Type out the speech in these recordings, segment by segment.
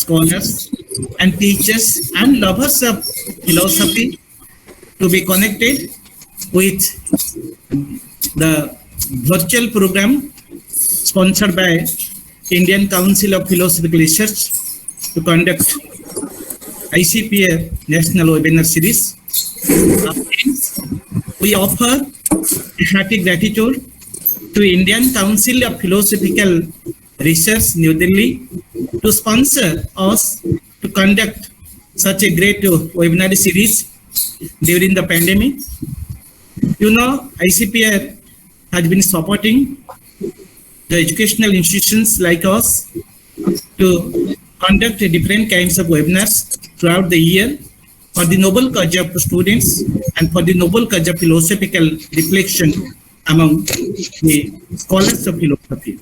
scholars and teachers and lovers of philosophy to be connected with the virtual program sponsored by Indian Council of Philosophical Research to conduct ICPR National Webinar Series. We offer a hearty gratitude to Indian Council of Philosophical Research, New Delhi, to sponsor us to conduct such a great webinar series during the pandemic. You know, ICPR has been supporting the educational institutions like us to conduct different kinds of webinars throughout the year for the noble cause of students and for the noble cause of philosophical reflection among the scholars of philosophy.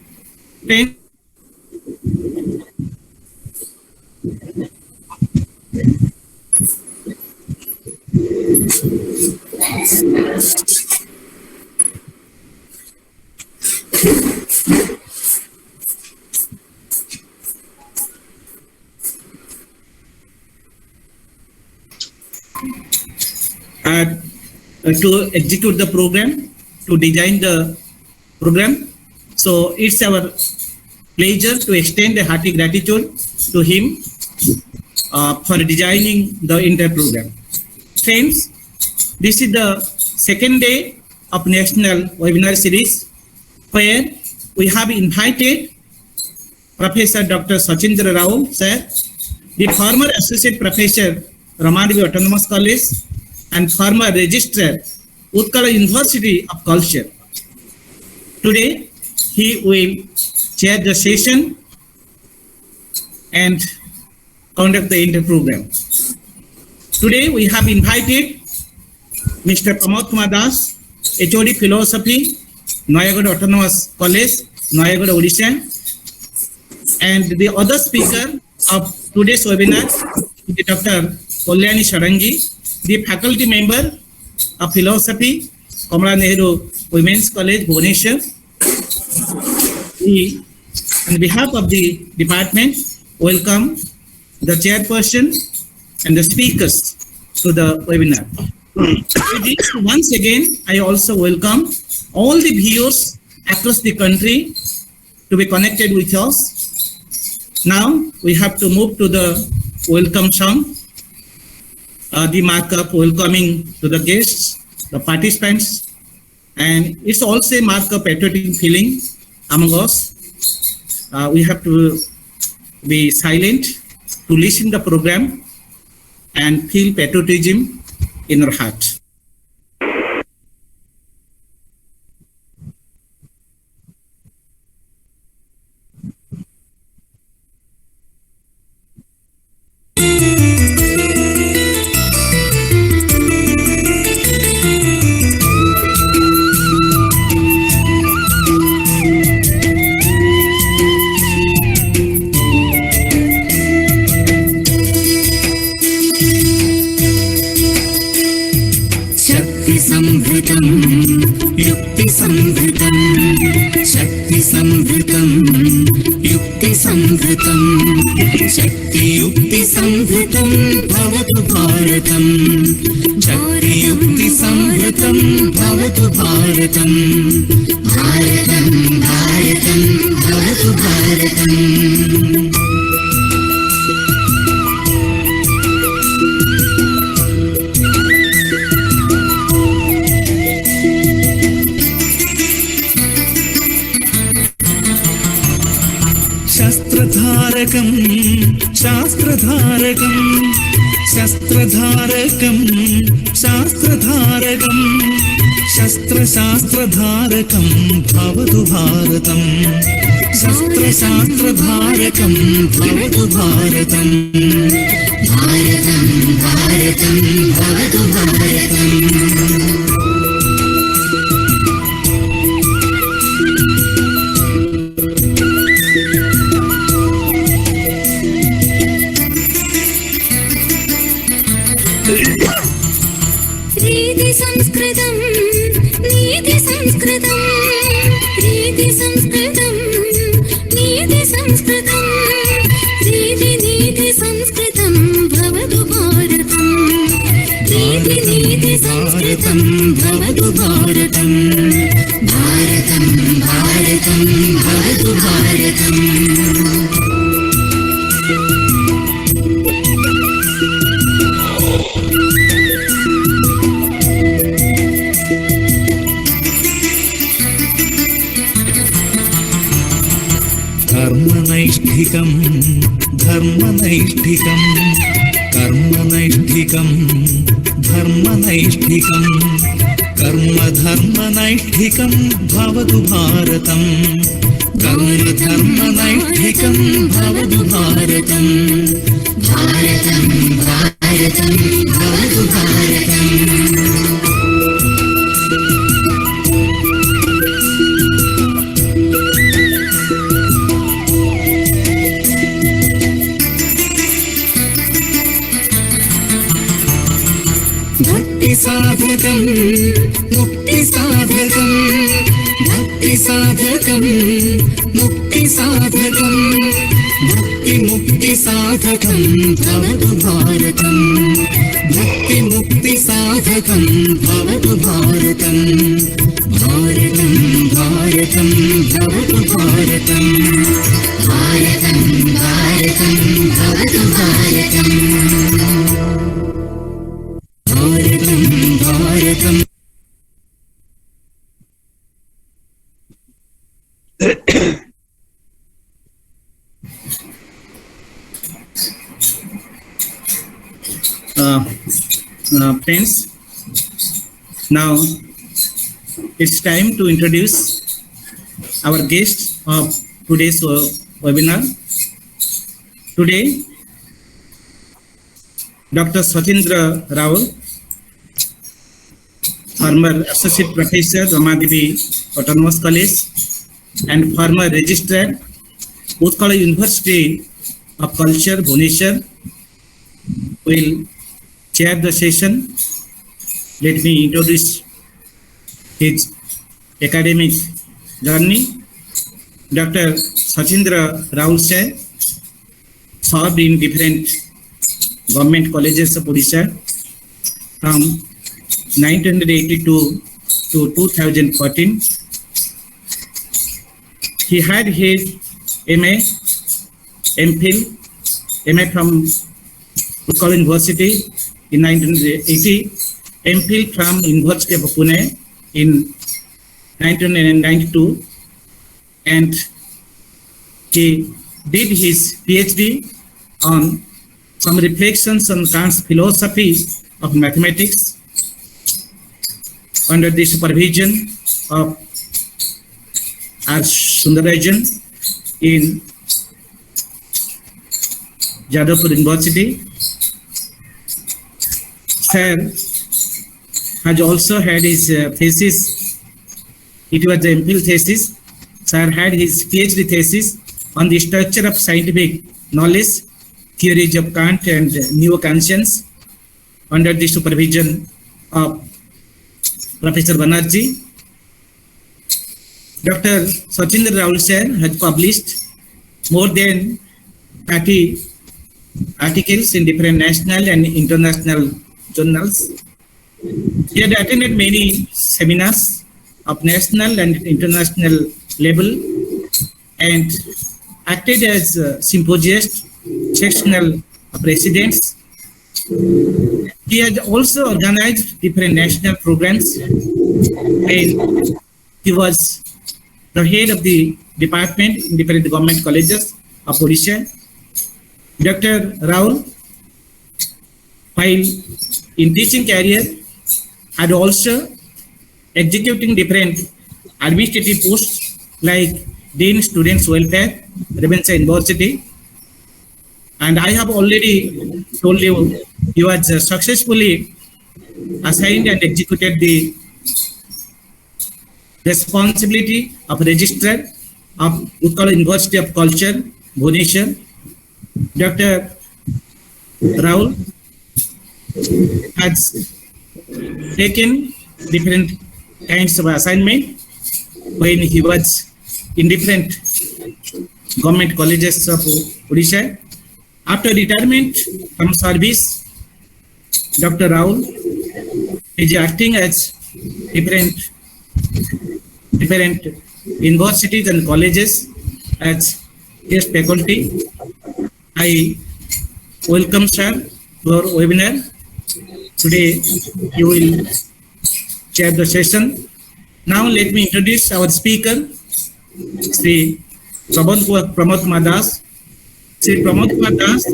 To execute the program, to design the program. So it's our pleasure to extend a hearty gratitude to him for designing the entire program. Friends, this is the second day of National Webinar Series where we have invited Professor Dr. Sachindra Rao, sir, the former Associate Professor, Ramadevi Autonomous College, and former Registrar, Utkala University of Culture. Today, he will chair the session and conduct the entire program. Today, we have invited Mr. Pramod Kumar Das, HOD Philosophy, Noyagada Autonomous College, Noyagada, Odisha, and the other speaker of today's webinar is Dr. Kalyani Sarangi, the faculty member of philosophy, Kamala Nehru Women's College, Bhubaneswar. On behalf of the department, welcome the chairperson and the speakers to the webinar. Once again, I also welcome all the viewers across the country to be connected with us. Now we have to move to the welcome song. The mark of welcoming to the guests, the participants, and it's also a mark of patriotic feeling among us. We have to be silent to listen to the program and feel patriotism in our heart. शक्तियुक्तिसंवृतं भवतु भारतं शक्तियुक्तिसंवृतं भवतु भारतं भारतं भारतं भवतु भारतम् शस्त्रधारकं शास्त्रधारकं शस्त्रधारकं शास्त्रधारकं शस्त्रशास्त्रधारकं भवतु भारतं शस्त्रशास्त्रधारकं भवतु भारतं भारतं भारतं भवतु भारतम् संस्कृतं नीति संस्कृतं नीति संस्कृतं नीति संस्कृतं नीति नीति भारतं भवतु भारतं भारतं भारतं भवतु भारतम् धर्मनैष्ठिकं धर्मनैष्ठिकं कर्मनैष्ठिकं धर्मनैष्ठिकं कर्मधर्मनैष्ठिकं भवतु भारतं कर्मधर्मनैष्ठिकं भवतु भारतं भारतं भारतं भवतु भारतम् भक्तिसाधकं मुक्तिसाधकं भक्तिसाधकं मुक्तिसाधकं भक्तिमुक्तिसाधकं भवतु भारतं भक्तिमुक्तिसाधकं भवतु भारतं भारतं भारतं भवतु भारतं भारतं भारतं भवतु भारतम् भारतं भारतं Friends, now it's time to introduce our guest of today's webinar. Today, Dr. Sachindra Rao, former Associate Professor, Ramadevi Autonomous College, and former Registrar, Utkal University of Culture, Bhubaneswar, will chair the session. Let me introduce his academic journey. Dr. Sachindra Rao sir served in different government colleges of Odisha from 1982 to 2014. He had his MA, MPhil, MA from Utkal University in 1980, MPhil from University of Pune in 1992, and he did his PhD on some reflections on Kant's philosophy of mathematics under the supervision of R. Sundararajan in Jadavpur University. Sir has also had his thesis. It was the MPhil thesis. Sir had his PhD thesis on the structure of scientific knowledge, theories of Kant and neo-Kantians under the supervision of Professor Banerjee. Dr. Sachindra Rao sir has published more than 30 articles in different national and international journals. He had attended many seminars of national and international level and acted as symposiast, sectional presidents. He has also organized different national programs and he was the head of the department in different government colleges of Odisha. Dr. Rao, while in teaching career, had also executing different administrative posts like Dean Students Welfare, Ravenshaw University. And I have already told you, he was successfully assigned and executed the responsibility of Registrar of Utkal University of Culture, Bhubaneswar. Dr. Rao has taken different kinds of assignment when he was in different government colleges of Odisha. After retirement from service, Dr. Rao is acting as different universities and colleges as guest faculty. I welcome sir to our webinar. Today you will chair the session. Now let me introduce our speaker, Sri Pramod Kumar Das. Sri Pramod Kumar Das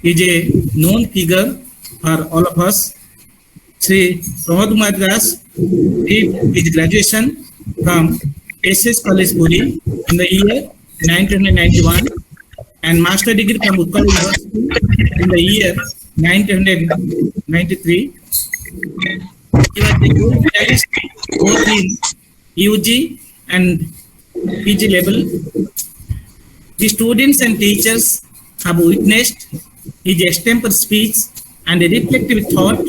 is a known figure for all of us. Sri Pramod Kumar Das did his graduation from SS College Puri in the year 1991 and master degree from Utkal University in the year 1993. He was the gold medalist both in UG and PG level. The students and teachers have witnessed his extempore speech and a reflective thought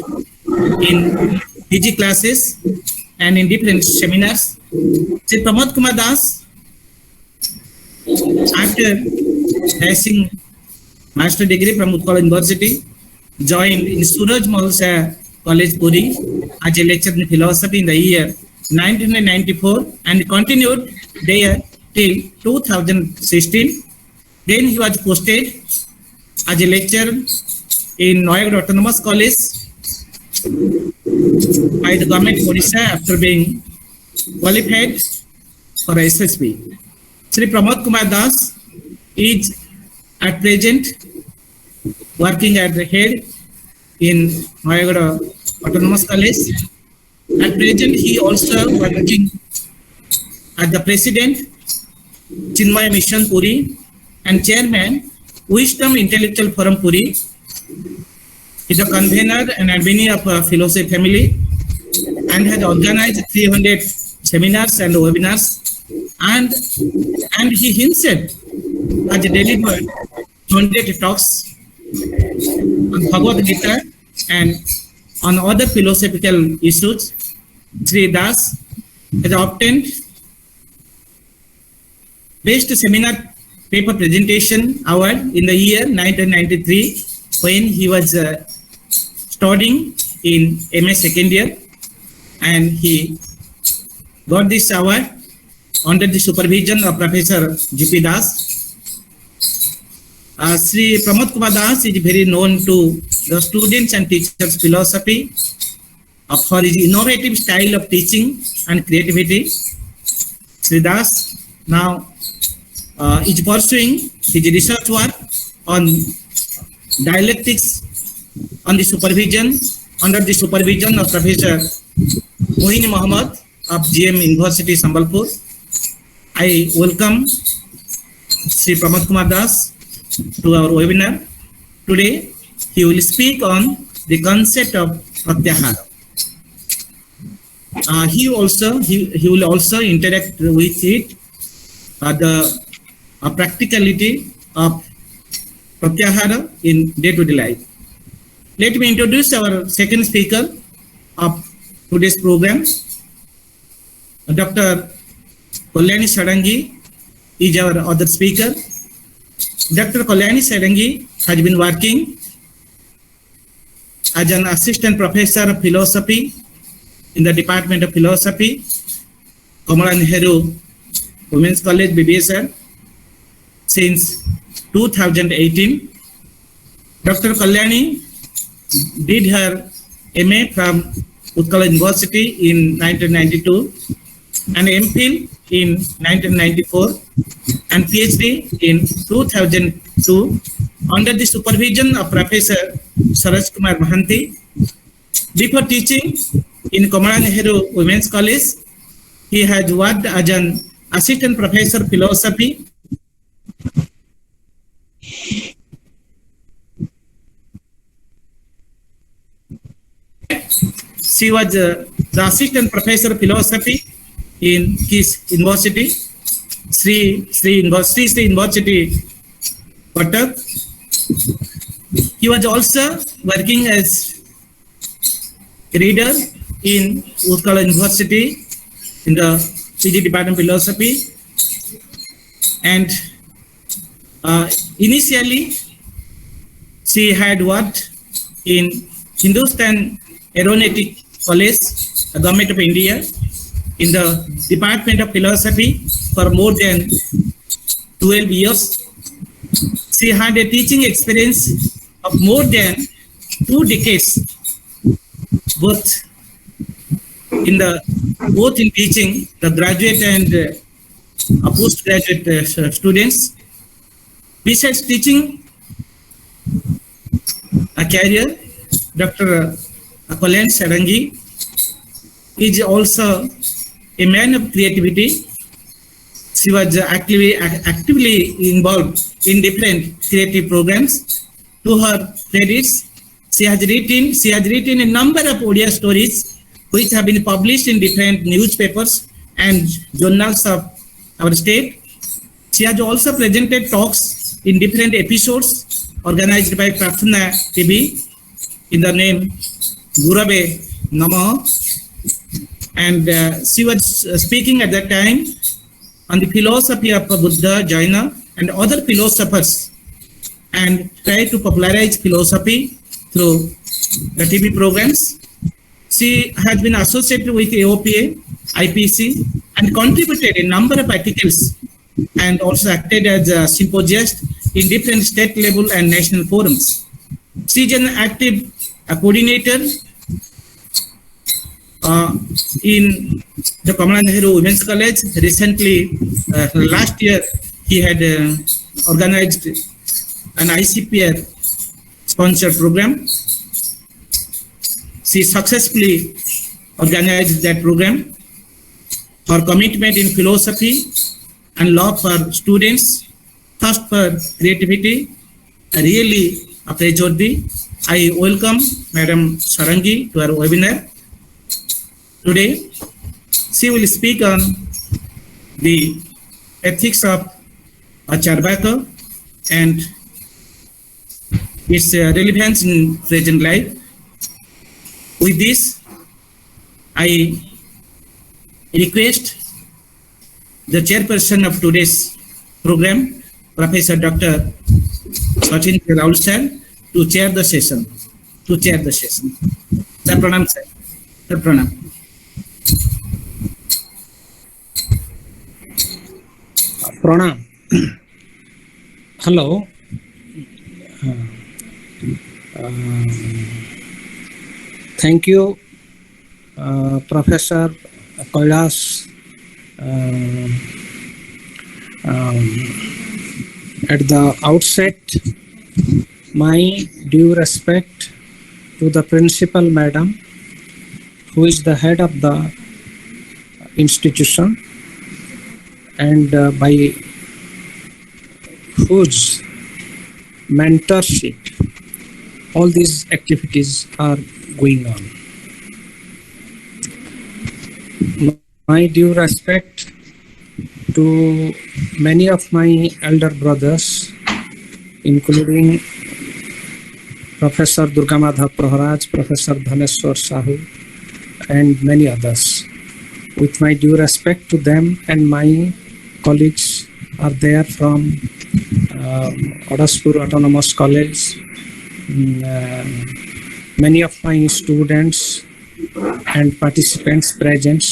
in PG classes and in different seminars. Sri Pramod Kumar Das, after passing master degree from Utkal University, joined in Suraj Malsa College Puri as a lecturer in philosophy in the year 1994 and continued there till 2016. Then he was posted as a lecturer in Noyagara Autonomous College by the government of Odisha after being qualified for SSB. Sri Pramod Kumar Das is at present working as the head in Noyagara Autonomous College. At present, he also working as the president, Chinmaya Mission Puri, and chairman, Wisdom Intellectual Forum Puri. He is a convener and admin of Philosophy Family and has organized 300 seminars and webinars. And he himself has delivered 100 talks on Bhagavad Gita and on other philosophical issues. Sri Das has obtained Best Seminar Paper Presentation Award in the year 1993 when he was studying in MA second year, and he got this award under the supervision of Professor G.P. Das. Sri Pramod Kumar Das is very known to the students and teachers philosophy for his innovative style of teaching and creativity. Sri Das now is pursuing his research work on dialectics under the supervision of Professor Mohini Mohammed of GM University, Sambalpur. I welcome Sri Pramod Kumar Das to our webinar. Today, he will speak on the concept of pratyahara. He will also interact with it, the practicality of pratyahara in day-to-day life. Let me introduce our second speaker of today's program. Dr. Kalyani Sarangi is our other speaker. Dr. Kalyani Sarangi has been working as an assistant professor of philosophy in the Department of Philosophy, Kamala Nehru Women's College, BBSR, since 2018. Dr. Kalyani did her MA from Utkal University in 1992 and MPhil in 1994 and PhD in 2002 under the supervision of Professor Saraj Kumar Mahanti. Before teaching in Kamala Nehru Women's College, he has worked as an assistant professor of philosophy She was the assistant professor of philosophy in his university, Sri University, Cuttack. He was also working as a reader in Utkal University in the PG Department of Philosophy. And initially, she had worked in Hindustan Aeronautic College, Government of India, in the Department of Philosophy for more than 12 years. She had a teaching experience of more than 2 decades, both in teaching the graduate and postgraduate students. Besides teaching a career, Dr. Kalyan Sarangi is also a man of creativity. She was actively involved in different creative programs. To her credits, she has written a number of Odia stories which have been published in different newspapers and journals of our state. She has also presented talks in different episodes organized by Prarthana TV in the name Gurave Namaha. And she was speaking at that time on the philosophy of Buddha, Jaina, and other philosophers, and try to popularize philosophy through the TV programs. She has been associated with AOPA, IPC, and contributed a number of articles, and also acted as a symposiast in different state level and national forums. She is an active coordinator in the Kamala Nehru Women's College. Recently, last year, he had organized an ICPR sponsored program. She successfully organized that program. Her commitment in philosophy and law for students, thirst for creativity, are really praiseworthy. I welcome Madam Sarangi to our webinar. Today, she will speak on the ethics of Charvaka and its relevance in present life. With this, I request the chairperson of today's program, Professor Dr. Sachin Raul sir, to chair the session. Sir, pranam sir. Sir, pranam. Pranam. Hello. Thank you, Professor Kailash. At the outset, my due respect to the principal madam, who is the head of the institution, and by whose mentorship all these activities are going on. My due respect to many of my elder brothers, including Professor Durgamadhav Praharaj, Professor Dhaneshwar Sahu, and many others. With my due respect to them, and my colleagues are there from Odaspur Autonomous College, many of my students and participants present.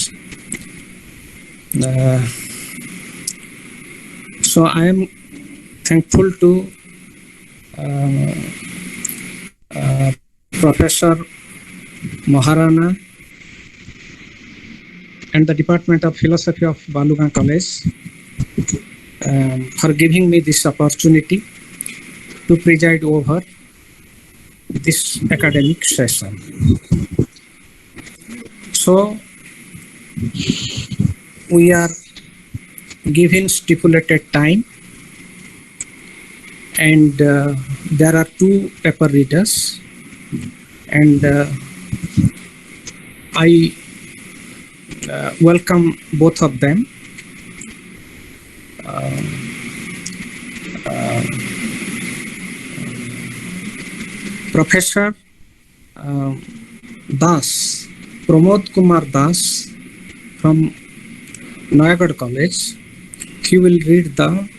So I am thankful to Professor Maharana and the Department of Philosophy of Balugan College for giving me this opportunity to preside over this academic session. So we are given stipulated time, and there are 2 paper readers, and I welcome both of them. Professor Das, Pramod Kumar Das from Noyagad College, he will read the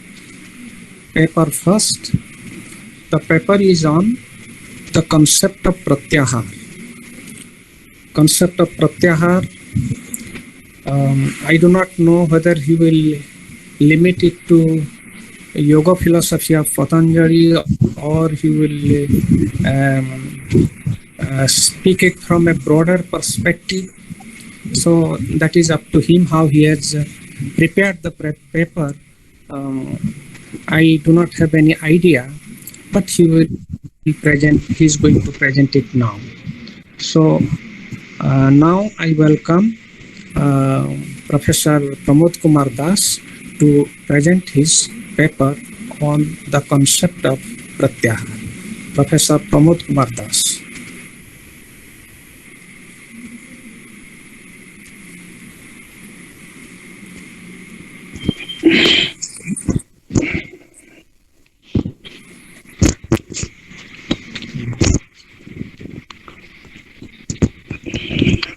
paper first. The paper is on the concept of pratyahar. concept of Pratyahar. I do not know whether he will limit it to yoga philosophy of Patanjali or he will speak it from a broader perspective. So that is up to him how he has prepared the paper. I do not have any idea, but he will present. He is going to present it now. So now I welcome Professor Pramod Kumar Das to present his paper on the concept of Pratyahar. Professor Pramod Kumar Das.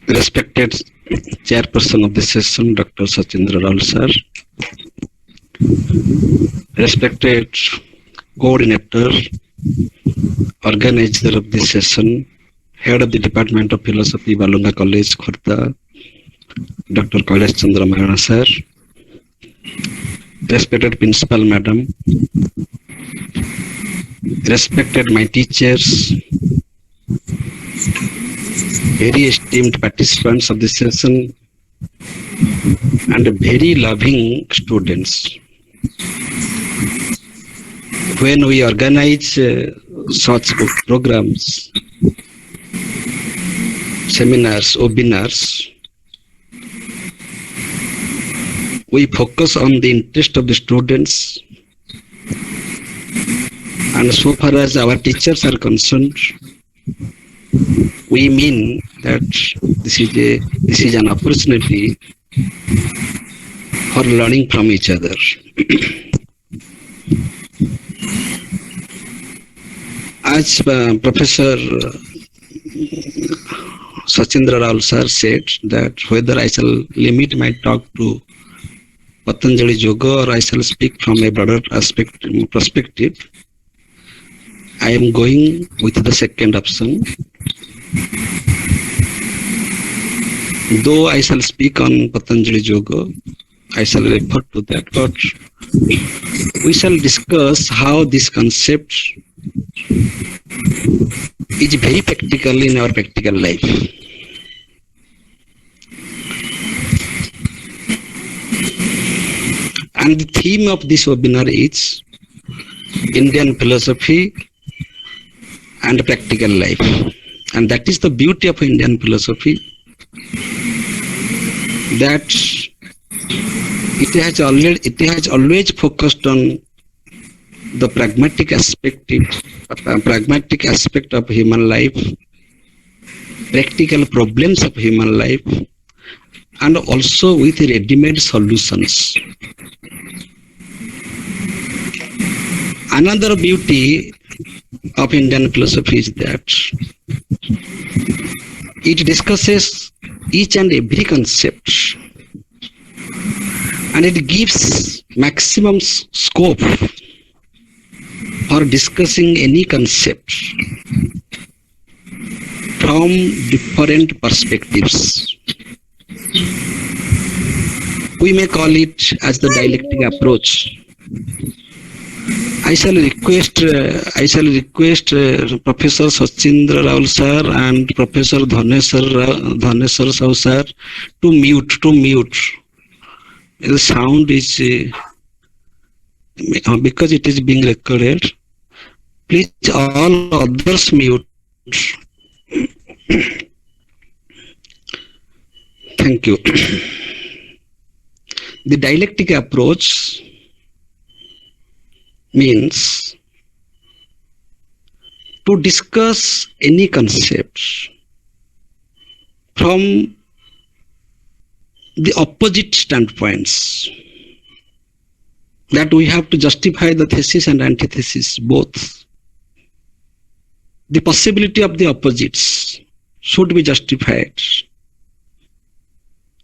Respected Chairperson of the session, Dr. Sachindra Rao sir. Respected Coordinator, Organizer of this session, Head of the Department of Philosophy, Balunga College, Khurda, Dr. Kailash Chandra Mahana sir. Respected Principal Madam. Respected my teachers, very esteemed participants of this session, and very loving students. When we organize such programs, seminars, webinars, we focus on the interest of the students, and so far as our teachers are concerned, we mean that this is an opportunity for learning from each other. As Professor Sachindra Rao sir said that whether I shall limit my talk to Patanjali Yoga or I shall speak from a broader perspective, I am going with the second option. Though I shall speak on Patanjali Yoga, I shall refer to that, but we shall discuss how this concept is very practical in our practical life. And the theme of this webinar is Indian philosophy and practical life. And that is the beauty of Indian philosophy, that it has always focused on the pragmatic aspect of human life, practical problems of human life, and also with ready-made solutions. Another beauty of Indian philosophy is that it discusses each and every concept, and it gives maximum scope for discussing any concept from different perspectives. We may call it as the dialectic approach. I shall request Professor Sachindra Rao sir and Professor Dhaneshwar Sahu sir to mute. The sound is because it is being recorded. Please all others mute. Thank you. The dialectic approach means to discuss any concept from the opposite standpoints, that we have to justify the thesis and antithesis both. The possibility of the opposites should be justified,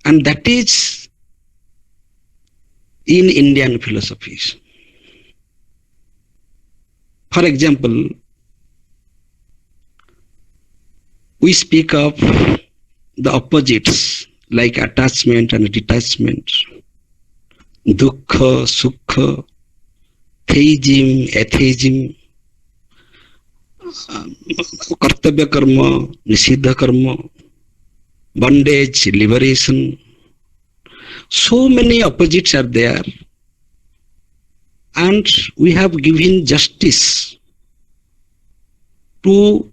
and that is in Indian philosophies. For example, we speak of the opposites like attachment and detachment, dukkha, sukha, theism, atheism, kartavya karma, nishidha karma, bondage, liberation. So many opposites are there, and we have given justice to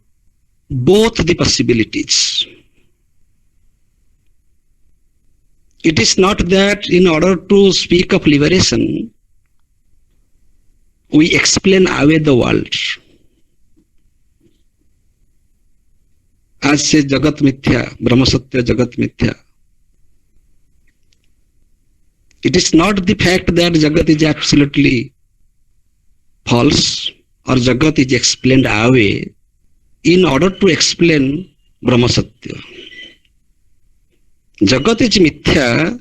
both the possibilities. It is not that in order to speak of liberation, we explain away the world. As says Jagat Mithya, Brahma Satya Jagat Mithya. It is not the fact that Jagat is absolutely false or Jagat is explained away in order to explain Brahma Satya. Jagat is mithya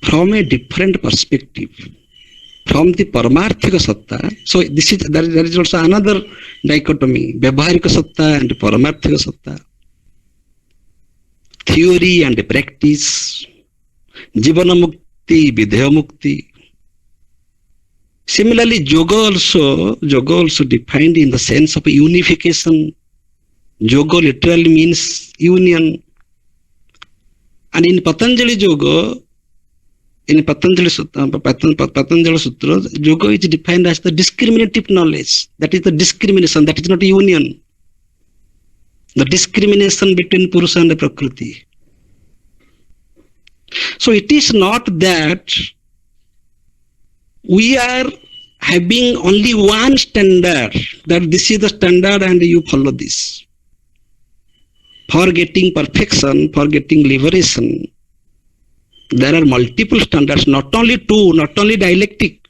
from a different perspective, from the Paramarthika Satta. So there is also another dichotomy, Vyavaharika Satta and Paramarthika Satta. Theory and practice, Jivana Mukti, Vidya Mukti. Similarly, yoga also defined in the sense of unification. Yoga literally means union. And in Patanjali Yoga, in Patanjali Sutra, yoga is defined as the discriminative knowledge. That is the discrimination, that is not union. The discrimination between Purusha and Prakriti. So it is not that we are having only one standard, that this is the standard and you follow this. For getting perfection, for getting liberation, there are multiple standards, not only two, not only dialectic.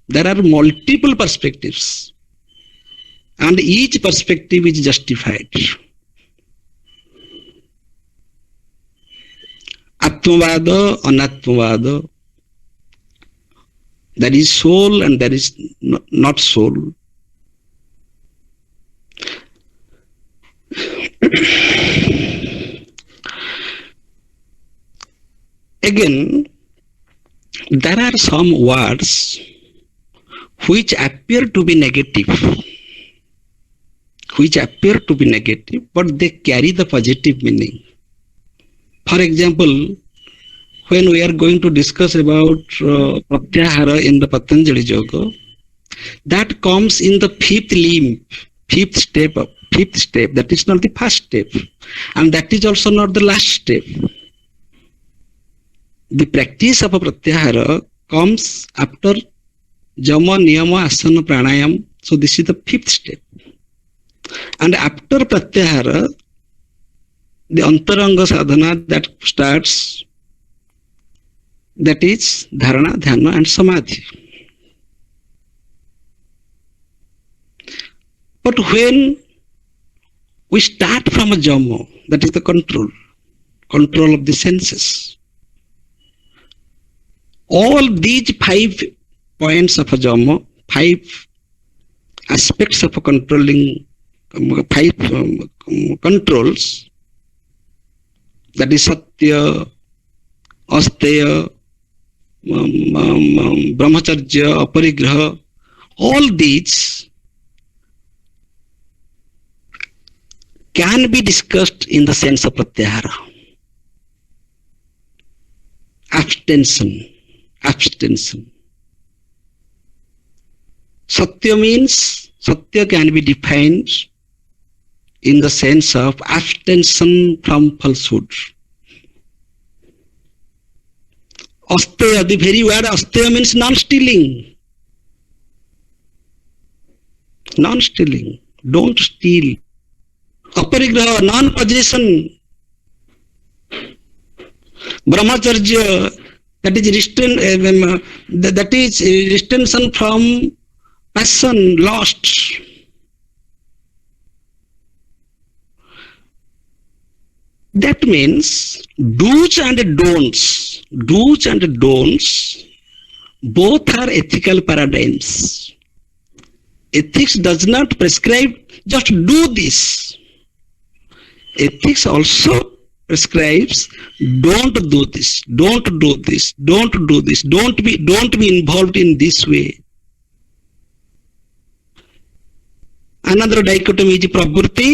There are multiple perspectives. And each perspective is justified. Atmavada, Anatmavada. There is soul and there is not soul. Again, there are some words which appear to be negative, but they carry the positive meaning. For example, when we are going to discuss about Pratyahara in the Patanjali Yoga, that comes in the fifth limb, fifth step, that is not the first step, and that is also not the last step. The practice of a Pratyahara comes after Jama, Niyama, Asana, Pranayam. So this is the fifth step. And after Pratyahara, the Antaranga sadhana that starts, that is Dharana, Dhyana and Samadhi. But when we start from a Jama, that is the control of the senses. All these 5 points of a Jama, 5 aspects of a controlling, 5 controls, that is Satya, Asteya, Brahmacharya, Aparigraha, all these can be discussed in the sense of Pratyahara. Abstention. Satya means, Satya can be defined in the sense of abstention from falsehood. Asteya, the very word Asteya means non-stealing. Non-stealing. Don't steal. Aparigraha, non-possession. Brahmacharya, that is restention from passion, lust. That means do's and don'ts, both are ethical paradigms. Ethics does not prescribe just do this. Ethics also prescribes, don't do this, don't do this, don't do this, don't be involved in this way. Another dichotomy is pravritti,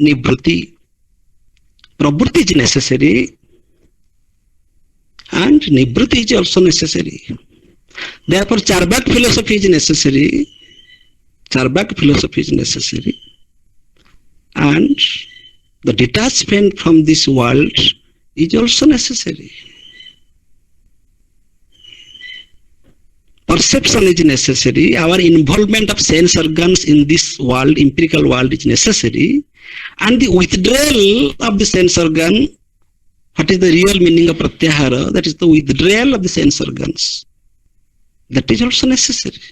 nivritti. Pravritti is necessary and nivritti is also necessary. Therefore, Charvak philosophy is necessary. Charvak philosophy is necessary. And the detachment from this world is also necessary. Perception is necessary. Our involvement of sense organs in this world, empirical world, is necessary. And the withdrawal of the sense organ, what is the real meaning of pratyahara? That is the withdrawal of the sense organs. That is also necessary.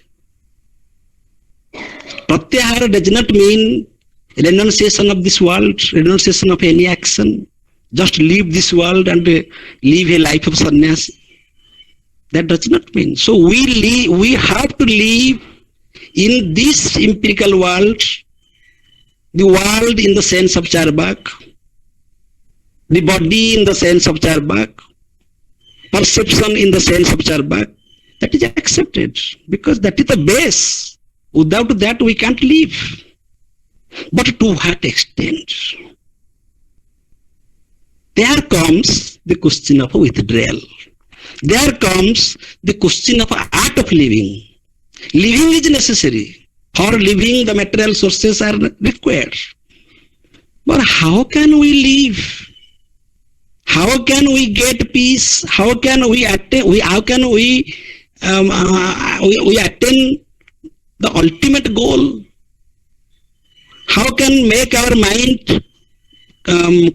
Pratyahara does not mean renunciation of this world, renunciation of any action. Just leave this world and live a life of sannyasi. That does not mean. So we have to live in this empirical world, the world in the sense of Charvak, the body in the sense of Charvak, perception in the sense of Charvak. That is accepted because that is the base. Without that we can't live. But to what extent? There comes the question of withdrawal. There comes the question of art of living. Living is necessary. For living, the material sources are required. But how can we live? How can we get peace? How can we attain? We attain the ultimate goal? How can make our mind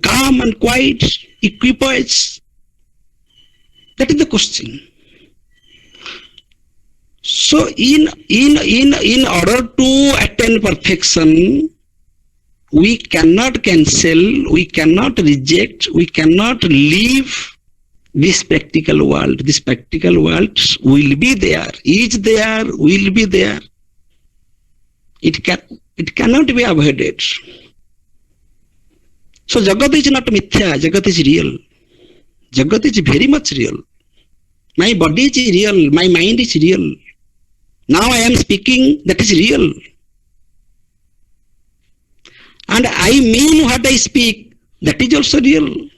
calm and quiet, equipoise? That is the question. So, in order to attain perfection, we cannot cancel, we cannot reject, we cannot leave this practical world. This practical world will be there, is there, will be there. It cannot be avoided. So Jagat is not mithya, Jagat is real. Jagat is very much real. My body is real, my mind is real. Now I am speaking, that is real. And I mean what I speak, that is also real.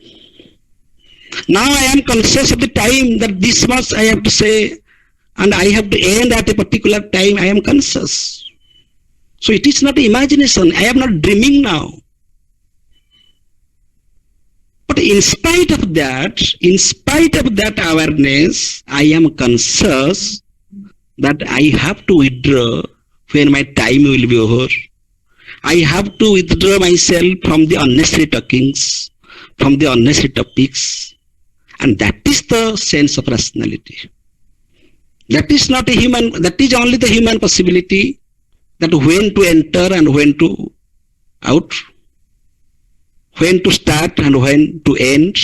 Now I am conscious of the time that this much I have to say and I have to end at a particular time, I am conscious. So it is not imagination. I am not dreaming now. But in spite of that awareness, I am conscious that I have to withdraw when my time will be over. I have to withdraw myself from the unnecessary talkings, from the unnecessary topics. And that is the sense of rationality. That is not a human, that is only the human possibility. That when to enter and when to out, when to start and when to end,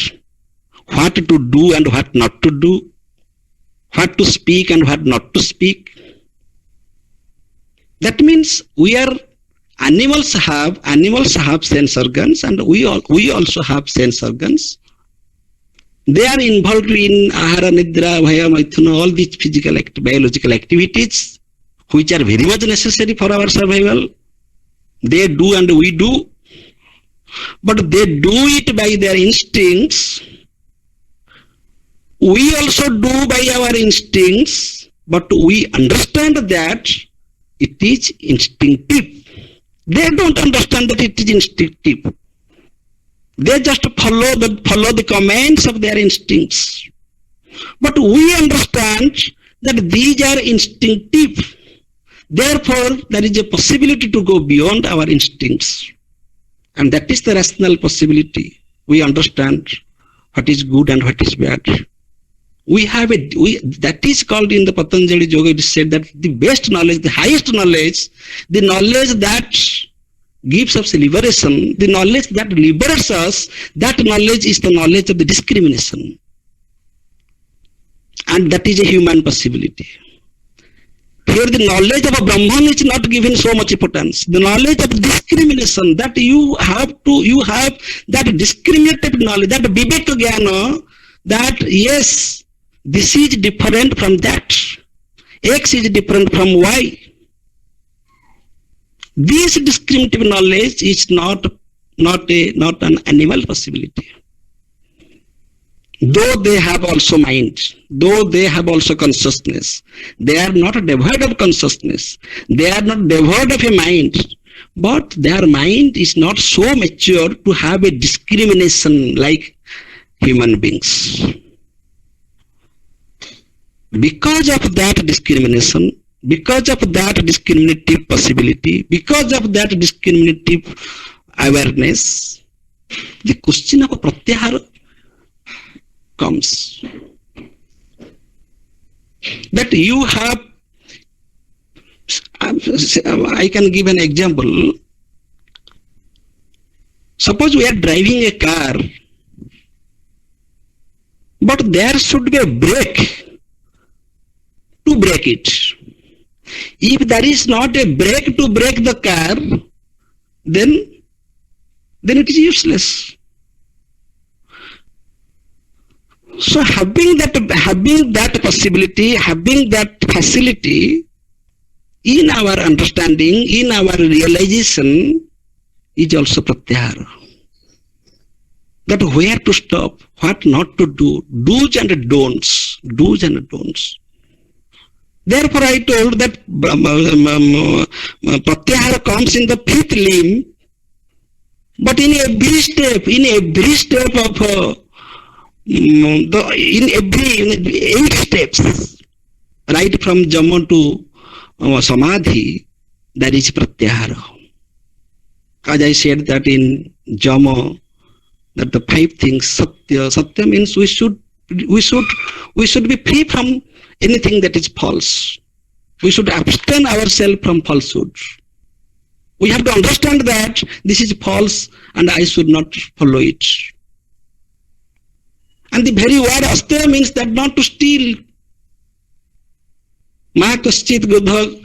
what to do and what not to do, what to speak and what not to speak. That means animals have sense organs and we also have sense organs. They are involved in ahara, nidra, bhaya, maithuna, all these physical, biological activities, which are very much necessary for our survival. They do and we do. But they do it by their instincts. We also do by our instincts, but we understand that it is instinctive. They don't understand that it is instinctive. They just follow the commands of their instincts. But we understand that these are instinctive. Therefore, there is a possibility to go beyond our instincts. And that is the rational possibility. We understand what is good and what is bad. That is called in the Patanjali Yoga, it is said that the best knowledge, the highest knowledge, the knowledge that gives us liberation, the knowledge that liberates us, that knowledge is the knowledge of the discrimination. And that is a human possibility. Here the knowledge of a Brahman is not given so much importance. The knowledge of discrimination, that you have that discriminative knowledge, that Viveka Jnana, that yes, this is different from that. X is different from Y. This discriminative knowledge is not an animal possibility. Though they have also mind, though they have also consciousness, they are not devoid of consciousness, they are not devoid of a mind, but their mind is not so mature to have a discrimination like human beings. Because of that discrimination, because of that discriminative possibility, because of that discriminative awareness, the question of pratyahara comes. That you have, I can give an example. Suppose we are driving a car, but there should be a brake to brake it. If there is not a brake to brake the car, then it is useless. So having that possibility, having that facility in our understanding, in our realization, is also pratyahara. That where to stop, what not to do, do's and don'ts, do's and don'ts. Therefore I told that pratyahara comes in the fifth limb, but in every step of in every 8 steps, right from Jama to Samadhi, there is pratyahara. As I said that in Jama, that the 5 things, Satya means we should be free from anything that is false. We should abstain ourselves from falsehood. We have to understand that this is false and I should not follow it. And the very word asteya means that not to steal. Ma kaschit gudha,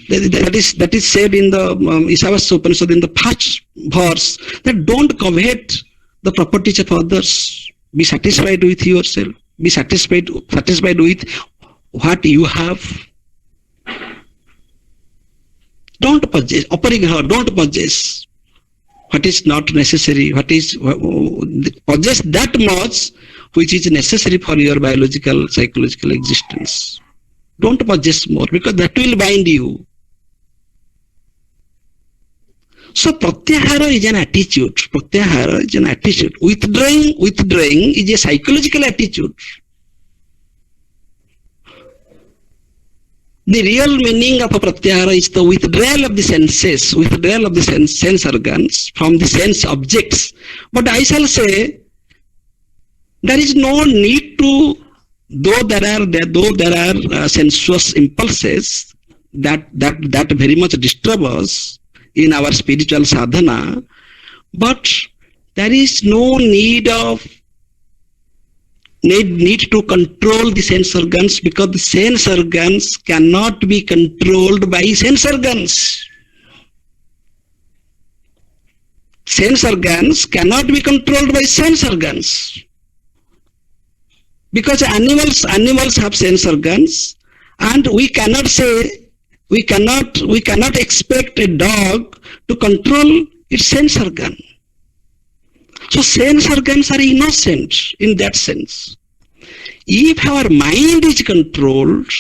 that is said in the Isavasya Upanishad in the first verse, that don't covet the properties of others. Be satisfied with yourself. Be satisfied with what you have. Don't possess. Aparigraha, don't possess what is not necessary. Possess that much which is necessary for your biological, psychological existence. Don't possess more, because that will bind you. So pratyahara is an attitude. Pratyahara is an attitude. Withdrawing is a psychological attitude. The real meaning of a pratyahara is the withdrawal of the senses, withdrawal of the sense organs from the sense objects. But I shall say, there is no need to, though there are sensuous impulses that very much disturb us in our spiritual sadhana, but there is no need to control the sense organs, because the sense organs cannot be controlled by sense organs. Sense organs cannot be controlled by sense organs. Because animals have sense organs, and we cannot expect a dog to control its sense organ. So sense organs are innocent in that sense. If our mind is controlled,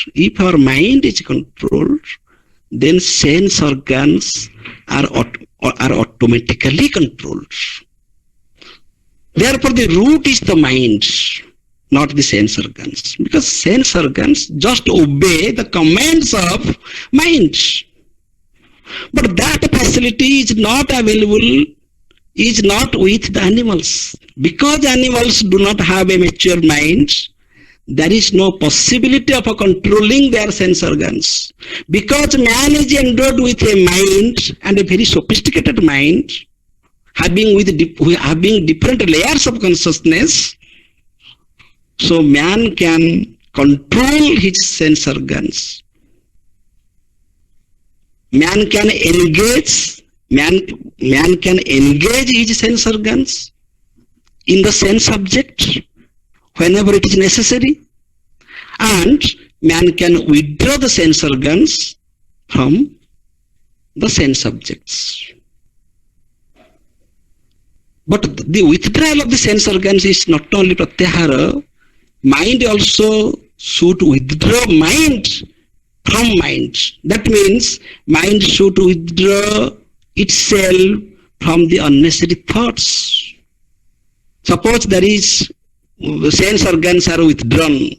then sense organs are automatically controlled. Therefore, the root is the mind, not the sense organs, because sense organs just obey the commands of mind. But that facility is not available, is not with the animals. Because animals do not have a mature mind, there is no possibility of controlling their sense organs. Because man is endowed with a mind, and a very sophisticated mind, having different layers of consciousness, so man can control his sense organs. man can engage his sense organs in the sense object whenever it is necessary, and man can withdraw the sense organs from the sense objects. But the withdrawal of the sense organs is not only pratyahara, mind also should withdraw mind from mind. That means mind should withdraw itself from the unnecessary thoughts. Suppose there is, the sense organs are withdrawn,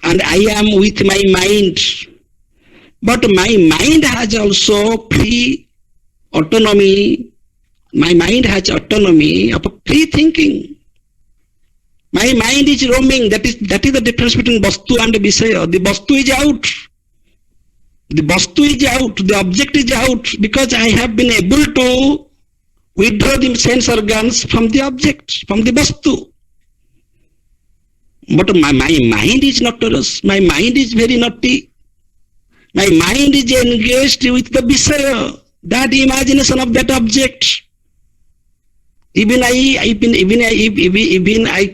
and I am with my mind, but my mind has also free autonomy. My mind has autonomy of free thinking. My mind is roaming. That is the difference between Vastu and Visaya. The Vastu is out. The Vastu is out. The object is out, because I have been able to withdraw the sense organs from the object, from the Vastu. But my mind is notorious. My mind is very naughty. My mind is engaged with the Visaya, that imagination of that object. Even I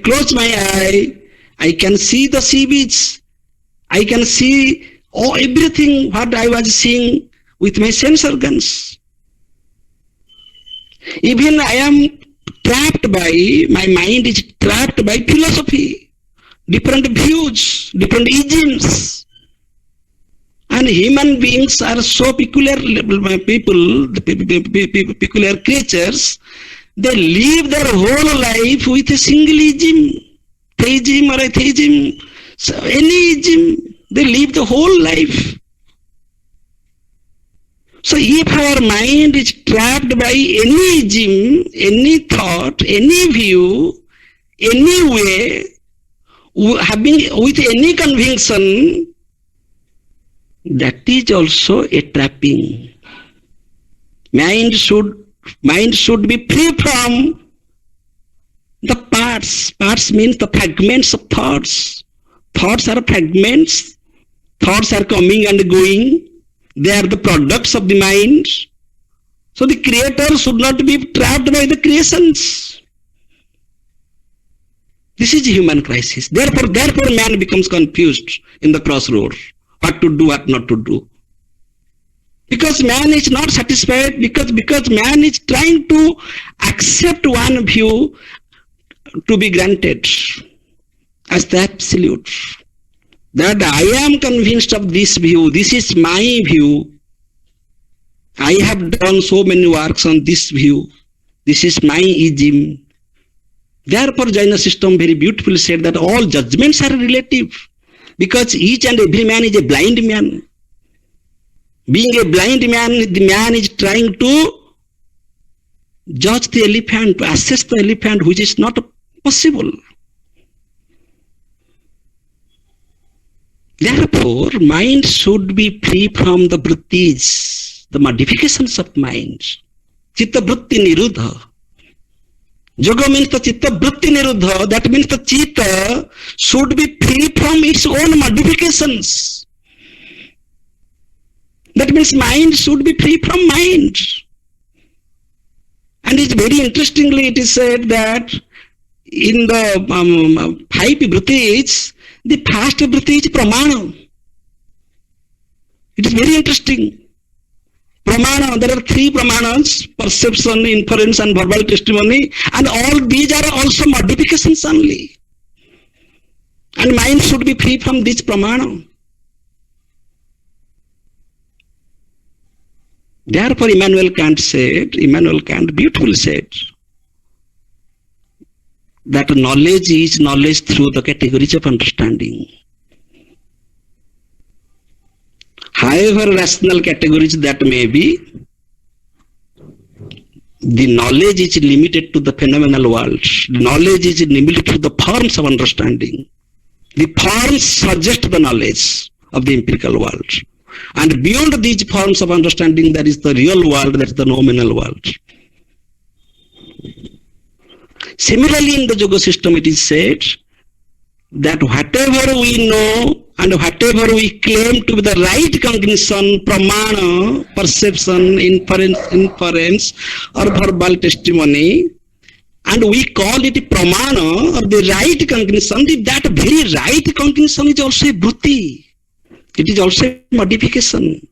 close my eye, I can see the sea beach. I can see everything what I was seeing with my sense organs. Even I am trapped by, my mind is trapped by philosophy, different views, different isms. And human beings are so peculiar people, peculiar creatures. They live their whole life with a single ism, theism or atheism, so any ism. They live the whole life. So if our mind is trapped by any ism, any thought, any view, any way, having with any conviction, that is also a trapping. Mind should be free from the parts. Parts means the fragments of thoughts. Thoughts are fragments. Thoughts are coming and going. They are the products of the mind. So the creator should not be trapped by the creations. This is a human crisis. Therefore man becomes confused in the crossroad. What to do, what not to do. Because man is not satisfied, because man is trying to accept one view to be granted as the absolute. That I am convinced of this view, this is my view. I have done so many works on this view. This is my ism. Therefore Jaina system very beautifully said that all judgments are relative, because each and every man is a blind man. Being a blind man, the man is trying to judge the elephant, to assess the elephant, which is not possible. Therefore, mind should be free from the vrittis, the modifications of mind. Chitta vritti niruddha. Yoga means the chitta vritti niruddha. That means the chitta should be free from its own modifications. That means mind should be free from mind. And it's very interestingly, it is said that in the 5 vrittis, the first vritti is pramana. It is very interesting. Pramana, there are 3 pramanas: perception, inference and verbal testimony, and all these are also modifications only. And mind should be free from this pramana. Therefore Immanuel Kant beautifully said, that knowledge is knowledge through the categories of understanding. However rational categories that may be, the knowledge is limited to the phenomenal world. The knowledge is limited to the forms of understanding. The forms suggest the knowledge of the empirical world. And beyond these forms of understanding, there is the real world, that is the nominal world. Similarly, in the yoga system, it is said that whatever we know and whatever we claim to be the right cognition, pramana, perception, inference or verbal testimony, and we call it pramana or the right cognition, that very right cognition is also a bruti. It is also a modification.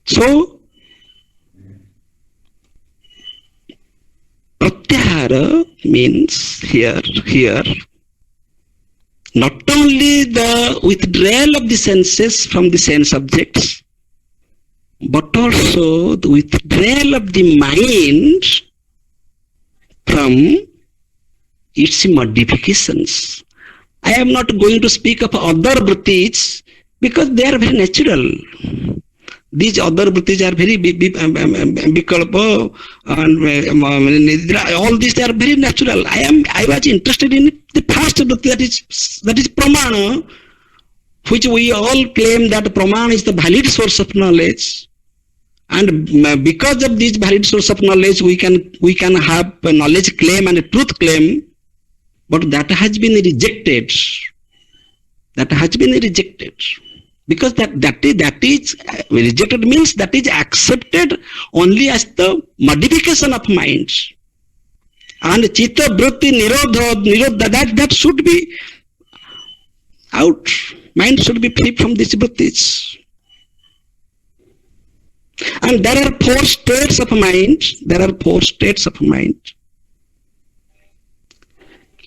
So, pratyahara means here, not only the withdrawal of the senses from the sense objects, but also the withdrawal of the mind from its modifications. I am not going to speak of other vrittis because they are very natural. These other vrittis are very vikalpa and all these are very natural. I was interested in the first vritti that is pramana, which we all claim that pramana is the valid source of knowledge. And because of this valid source of knowledge, we can have a knowledge claim and a truth claim, but that has been rejected. That has been rejected. Because that is rejected means that is accepted only as the modification of mind. And chitta vritti nirodha, that should be out. Mind should be free from these vrittis. And there are 4 states of mind.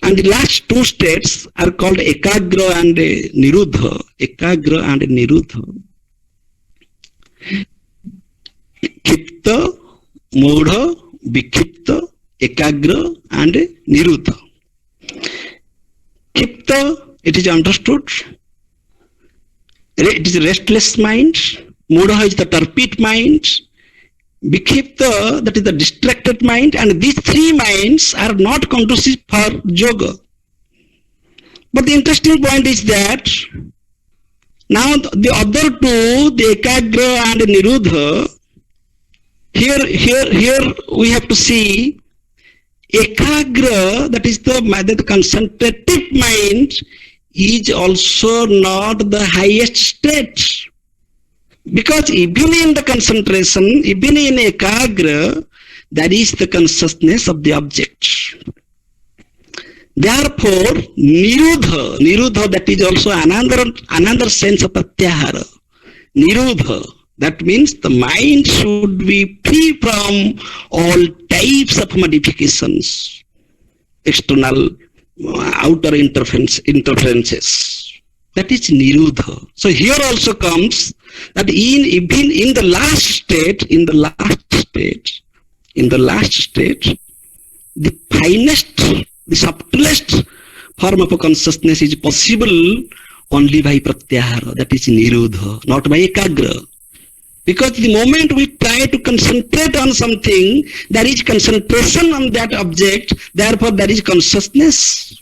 And the last 2 states are called ekagra and niruddha. Kipta, mudha, vikipta, ekagra and niruddha. Kipta, it is understood. It is a restless mind. Mudha is the torpid mind. Vikipta, that is the distracted mind, and these 3 minds are not conducive for yoga. But the interesting point is that now the other 2, the ekagra and niruddha, here we have to see ekagra, that is the concentrative mind, is also not the highest state. Because even in the concentration, even in ekagra, that is the consciousness of the object. Therefore, niruddha, that is also another sense of pratyahara. Niruddha, that means the mind should be free from all types of modifications, external, outer interferences. That is niruddha. So here also comes that even in the last state, the finest, the subtlest form of a consciousness is possible only by pratyahara, that is niruddha, not by ekagra. Because the moment we try to concentrate on something, there is concentration on that object, therefore there is consciousness.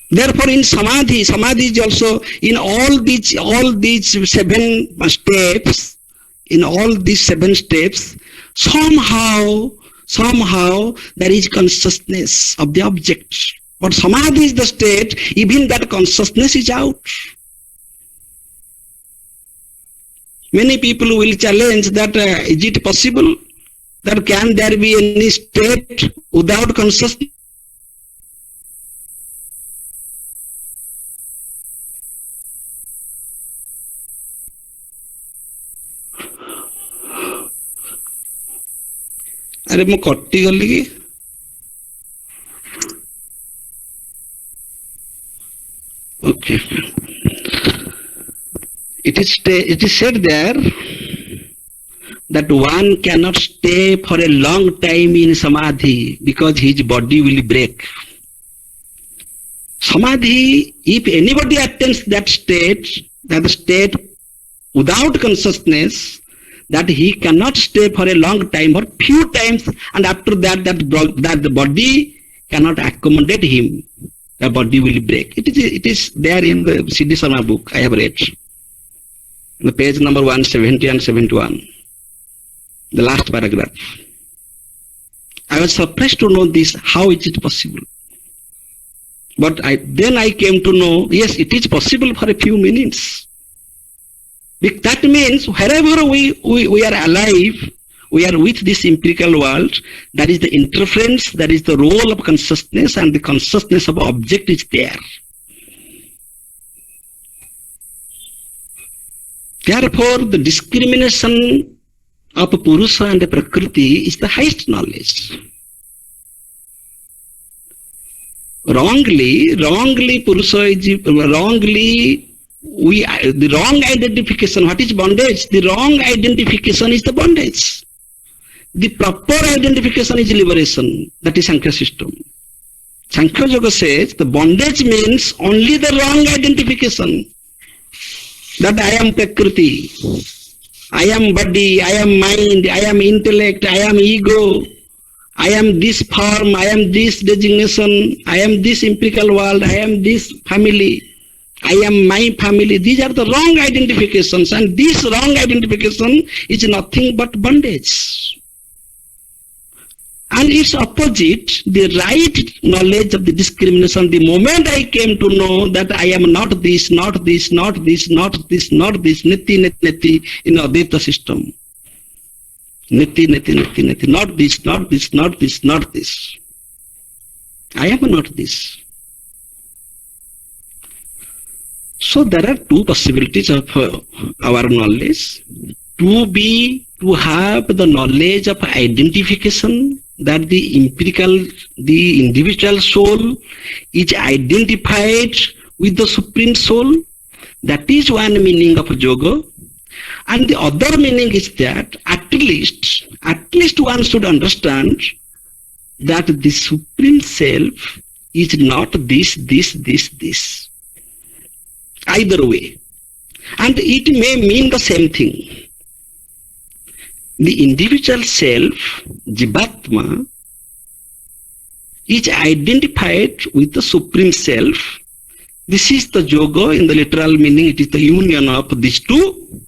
Therefore, in samadhi is also in all these 7 steps. In all these 7 steps, somehow there is consciousness of the object. But samadhi is the state, even that consciousness is out. Many people will challenge that is it possible that can there be any state without consciousness? अरे मु कट्टी गली कि okay. It is said there that one cannot stay for a long time in samadhi because his body will break. Samadhi, if anybody attains that state without consciousness, that he cannot stay for a long time or few times, and after that the body cannot accommodate him. The body will break. It is there in the Siddhi Sarma book I have read. The page number 170 and 71. The last paragraph. I was surprised to know this. How is it possible? But then I came to know, yes, it is possible for a few minutes. That means wherever we are alive, we are with this empirical world. That is the interference, that is the role of consciousness, and the consciousness of object is there. Therefore, the discrimination of Purusha and Prakriti is the highest knowledge. Wrongly, Purusha is the wrong identification. What is bondage? The wrong identification is the bondage. The proper identification is liberation. That is Sankhya system. Sankhya Yoga says the bondage means only the wrong identification. That I am Prakriti, I am body, I am mind, I am intellect, I am ego, I am this form, I am this designation, I am this empirical world, I am this family, I am my family. These are the wrong identifications, and this wrong identification is nothing but bondage. And its opposite, the right knowledge of the discrimination, the moment I came to know that I am not this, not this, not this, not this, not this, niti, in Advaita system. Niti, not this, not this, not this, not this. I am not this. So there are two possibilities of our knowledge. To have the knowledge of identification, that the individual soul is identified with the Supreme Soul. That is one meaning of yoga. And the other meaning is that at least one should understand that the Supreme Self is not this. Either way. And it may mean the same thing. The individual self, Jivatma, is identified with the Supreme Self. This is the yoga. In the literal meaning, it is the union of these two.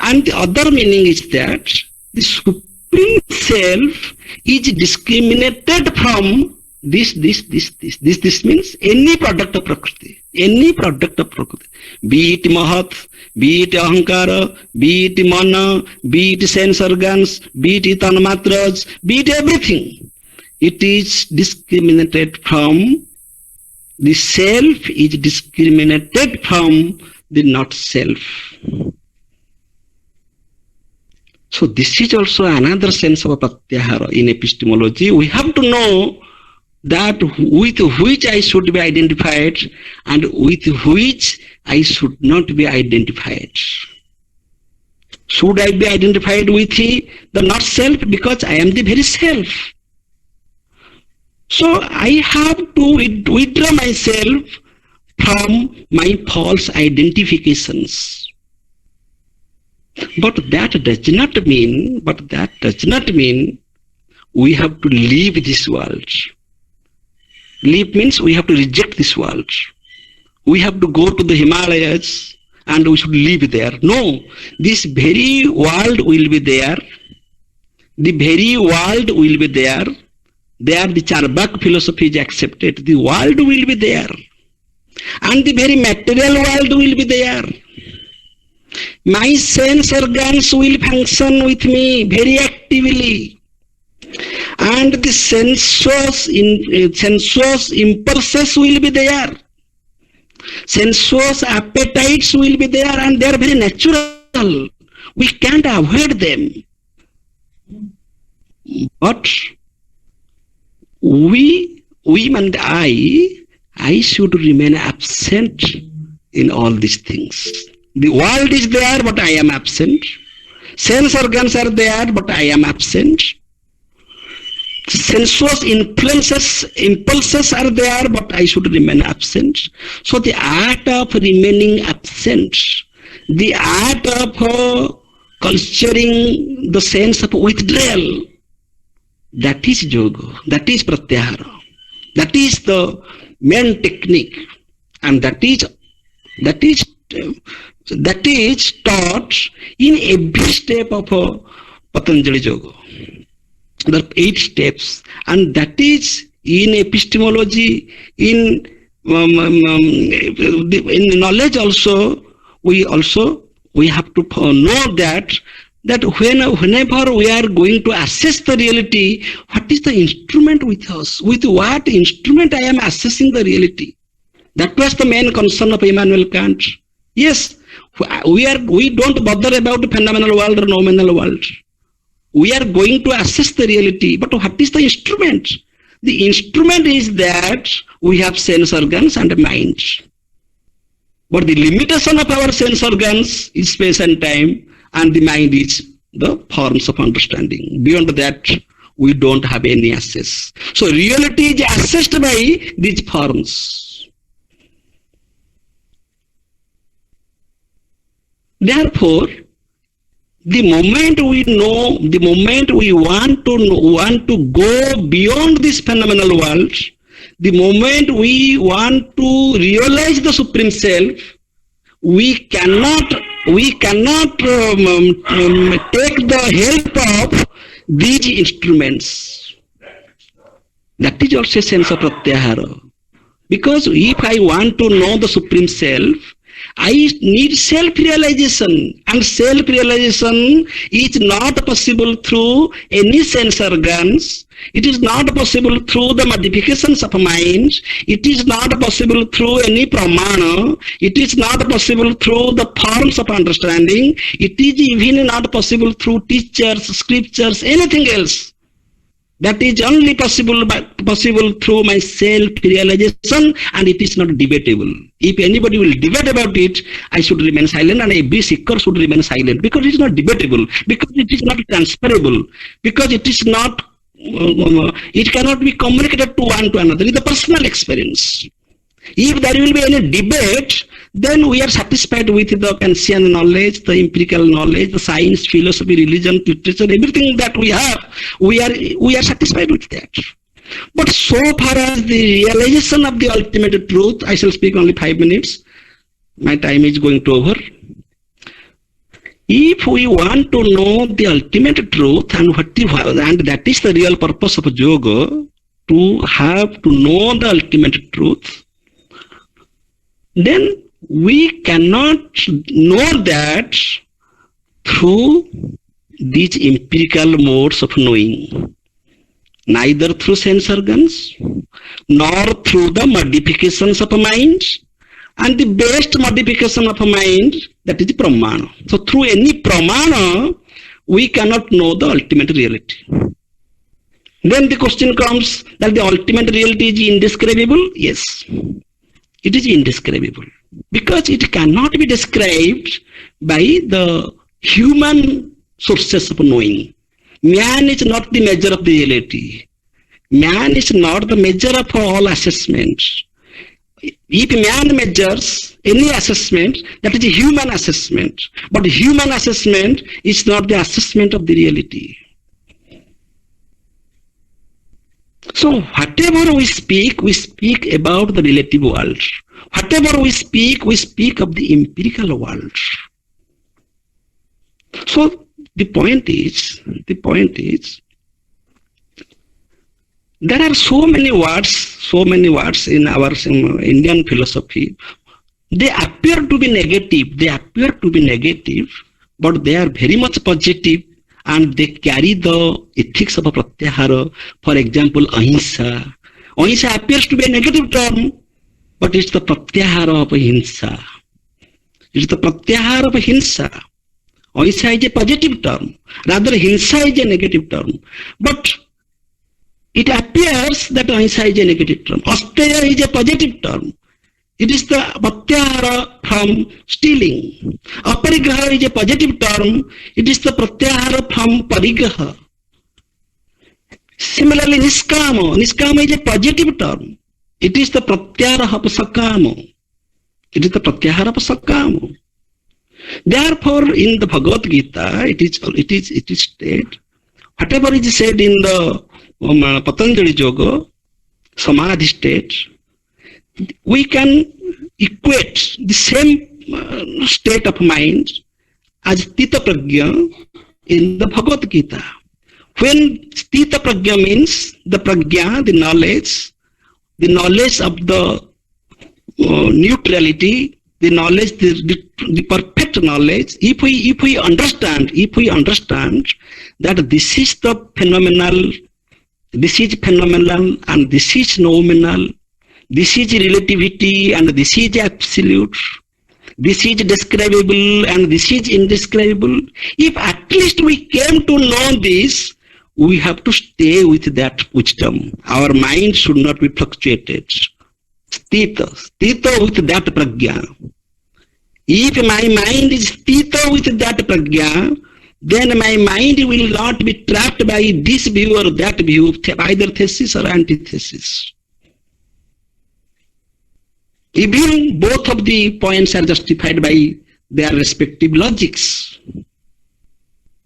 And the other meaning is that the Supreme Self is discriminated from this means any product of Prakriti. Any product of Prakriti. Be it Mahat, be it Ahankara, be it Mana, be it sense organs, be it Tanmatras, be it everything. It is discriminated from, the self is discriminated from the not self. So this is also another sense of pratyahara in epistemology. We have to know that with which I should be identified and with which I should not be identified. Should I be identified with the not self? Because I am the very self. So I have to withdraw myself from my false identifications. But that does not mean we have to leave this world. Leave means we have to reject this world. We have to go to the Himalayas and we should live there. No, this very world will be there. The very world will be there. There the Charvak philosophy is accepted. The world will be there. And the very material world will be there. My sense organs will function with me very actively. And the sensuous impulses will be there. Sensuous appetites will be there, and they are very natural. We can't avoid them. But we and I should remain absent in all these things. The world is there, but I am absent. Sense organs are there, but I am absent. Sensuous impulses are there, but I should remain absent. So the art of remaining absent, the art of culturing the sense of withdrawal, that is yoga, that is pratyahara, that is the main technique, and that is taught in every step of Patanjali yoga. There are 8 steps, and that is in epistemology, in knowledge also. We have to know that whenever we are going to assess the reality, what is the instrument with us? With what instrument I am assessing the reality? That was the main concern of Immanuel Kant. Yes, we don't bother about the phenomenal world or nominal world. We are going to assess the reality, but what is the instrument? The instrument is that we have sense organs and mind. But the limitation of our sense organs is space and time, and the mind is the forms of understanding. Beyond that, we don't have any access. So reality is assessed by these forms. Therefore, the moment we know, the moment we want to go beyond this phenomenal world, the moment we want to realize the Supreme Self, we cannot take the help of these instruments. That is also a sense of pratyahara. Because if I want to know the Supreme Self, I need self-realization, and self-realization is not possible through any sense organs. It is not possible through the modifications of mind. It is not possible through any pramana. It is not possible through the forms of understanding. It is even not possible through teachers, scriptures, anything else. That is only possible through my self-realization, and it is not debatable. If anybody will debate about it, I should remain silent, and every seeker should remain silent, because it is not debatable, because it is not transferable, because it is not, it cannot be communicated to one to another. It is a personal experience. If there will be any debate, then we are satisfied with the Kantian knowledge, the empirical knowledge, the science, philosophy, religion, literature, everything that we have, we are satisfied with that. But so far as the realization of the ultimate truth, I shall speak only 5 minutes. My time is going to over. If we want to know the ultimate truth, and that is the real purpose of yoga, to have to know the ultimate truth, then we cannot know that through these empirical modes of knowing, neither through sense organs, nor through the modifications of mind, and the best modification of mind, that is pramana. So through any pramana, we cannot know the ultimate reality. Then the question comes that the ultimate reality is indescribable. Yes, it is indescribable, because it cannot be described by the human sources of knowing. Man is not the measure of the reality. Man is not the measure of all assessments. If man measures any assessment, that is a human assessment. But human assessment is not the assessment of the reality. So whatever we speak about the relative world. Whatever we speak of the empirical world. So the point is, there are so many words in our Indian philosophy. They appear to be negative, but they are very much positive, and they carry the ethics of a pratyahara. For example, ahimsa. Ahimsa appears to be a negative term, but it's the pratyahara of ahimsa. It's the pratyahara of ahimsa. Ahimsa is a positive term. Rather, ahimsa is a negative term. But it appears that ahimsa is a negative term. Asteya is a positive term. It is the pratyahara from stealing. Aparigraha is a positive term. It is the pratyahara from parigraha. Similarly, niskama. Niskama is a positive term. It is the pratyahara of sakama. It is the pratyahara of sakama. Therefore, in the Bhagavad Gita, it is stated, whatever is said in the Patanjali Yoga, Samadhi state, we can equate the same state of mind as Tita Prajna in the Bhagavad Gita. When Sthita Prajna means the prajna, the knowledge of the neutrality, the knowledge, the perfect knowledge. If we understand that this is the phenomenal, this is phenomenal, and this is nominal, this is relativity, and this is absolute, this is describable, and this is indescribable. If at least we came to know this, we have to stay with that wisdom. Our mind should not be fluctuated. Sthita with that prajna. If my mind is sthita with that prajna, then my mind will not be trapped by this view or that view, either thesis or antithesis. Even both of the points are justified by their respective logics.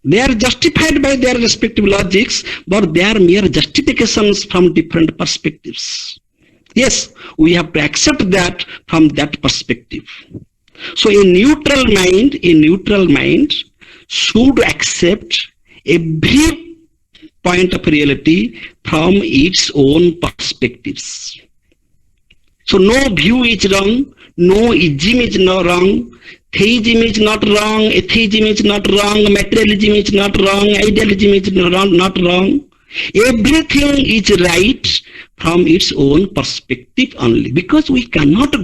They are justified by their respective logics, but they are mere justifications from different perspectives. Yes, we have to accept that from that perspective. So a neutral mind should accept every point of reality from its own perspectives. So no view is wrong, no ism is not wrong, theism is not wrong, atheism is not wrong, materialism is not wrong, idealism is not wrong. Everything is right from its own perspective only, because we cannot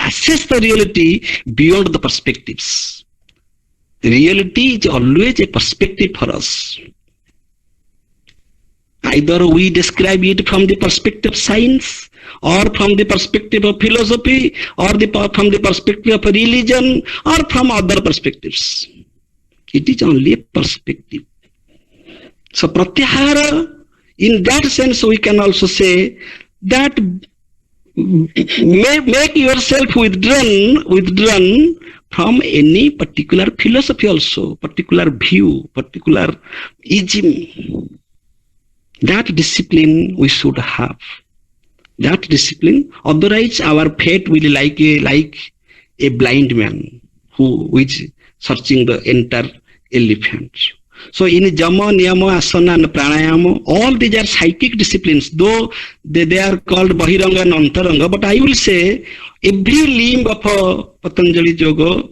assess the reality beyond the perspectives. Reality is always a perspective for us. Either we describe it from the perspective of science, or from the perspective of philosophy, or from the perspective of religion, or from other perspectives. It is only a perspective. So pratyahara, in that sense, we can also say that make yourself withdrawn from any particular philosophy also, particular view, particular ism. That discipline we should have. That discipline, otherwise our fate will be like a blind man who is searching the entire elephant. So in Jama, Niyama, Asana and Pranayama, all these are psychic disciplines, though they are called Bahiranga and Antaranga, but I will say every limb of Patanjali Yoga,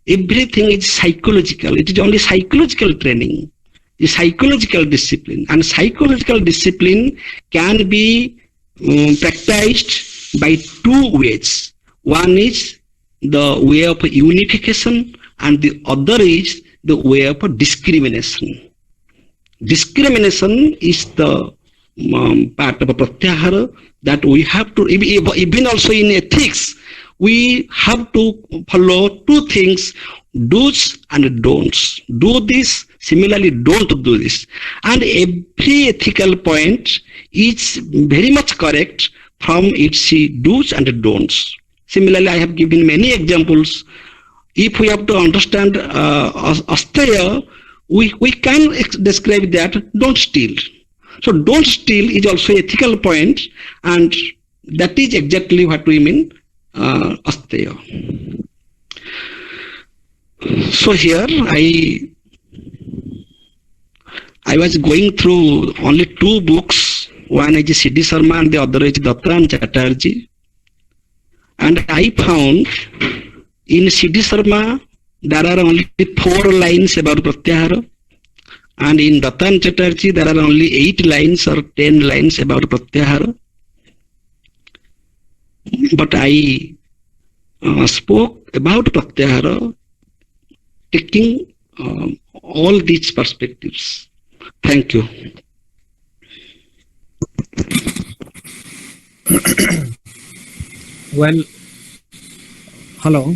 everything is psychological. It is only psychological training, is psychological discipline, and psychological discipline can be practiced by two ways. One is the way of unification, and the other is the way of discrimination. Discrimination is the part of a pratyahara that we have to, even also in ethics, we have to follow two things, do's and don'ts. Do this, similarly don't do this. And every ethical point is very much correct from its do's and don'ts. Similarly, I have given many examples. If we have to understand asteya, we can describe that don't steal. So don't steal is also ethical point, and that is exactly what we mean asteya. So here I was going through only two books. One is C.D. Sharma and the other is Datta Chatterjee. And I found in C.D. Sharma there are only 4 lines about pratyahara, and in Datta Chatterjee there are only 8 lines or 10 lines about pratyahara. But I spoke about pratyahara taking all these perspectives. Thank you. Well, hello.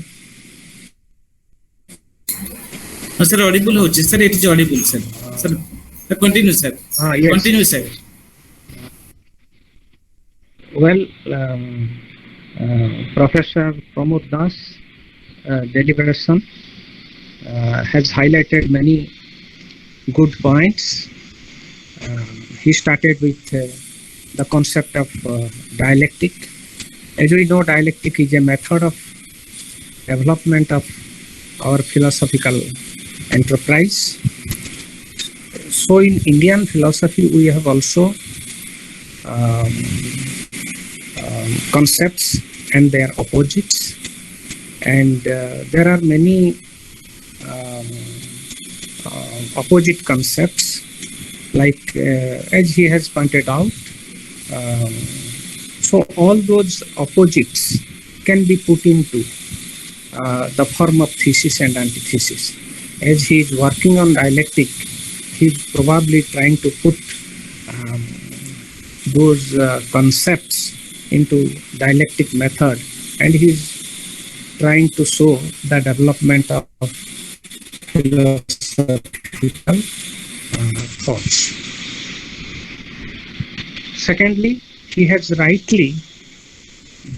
Sir, audible hochi. Sir, it is audible, sir. Sir, continue, sir. Yes. Continue, sir. Well, Professor Pramod Das deliberation has highlighted many good points. He started with the concept of dialectic. As we know, dialectic is a method of development of our philosophical enterprise. So in Indian philosophy, we have also concepts and their opposites, and there are many opposite concepts, like as he has pointed out. So all those opposites can be put into the form of thesis and antithesis. As he is working on dialectic, he is probably trying to put those concepts into dialectic method, and he is trying to show the development of philosophical thoughts. Secondly, he has rightly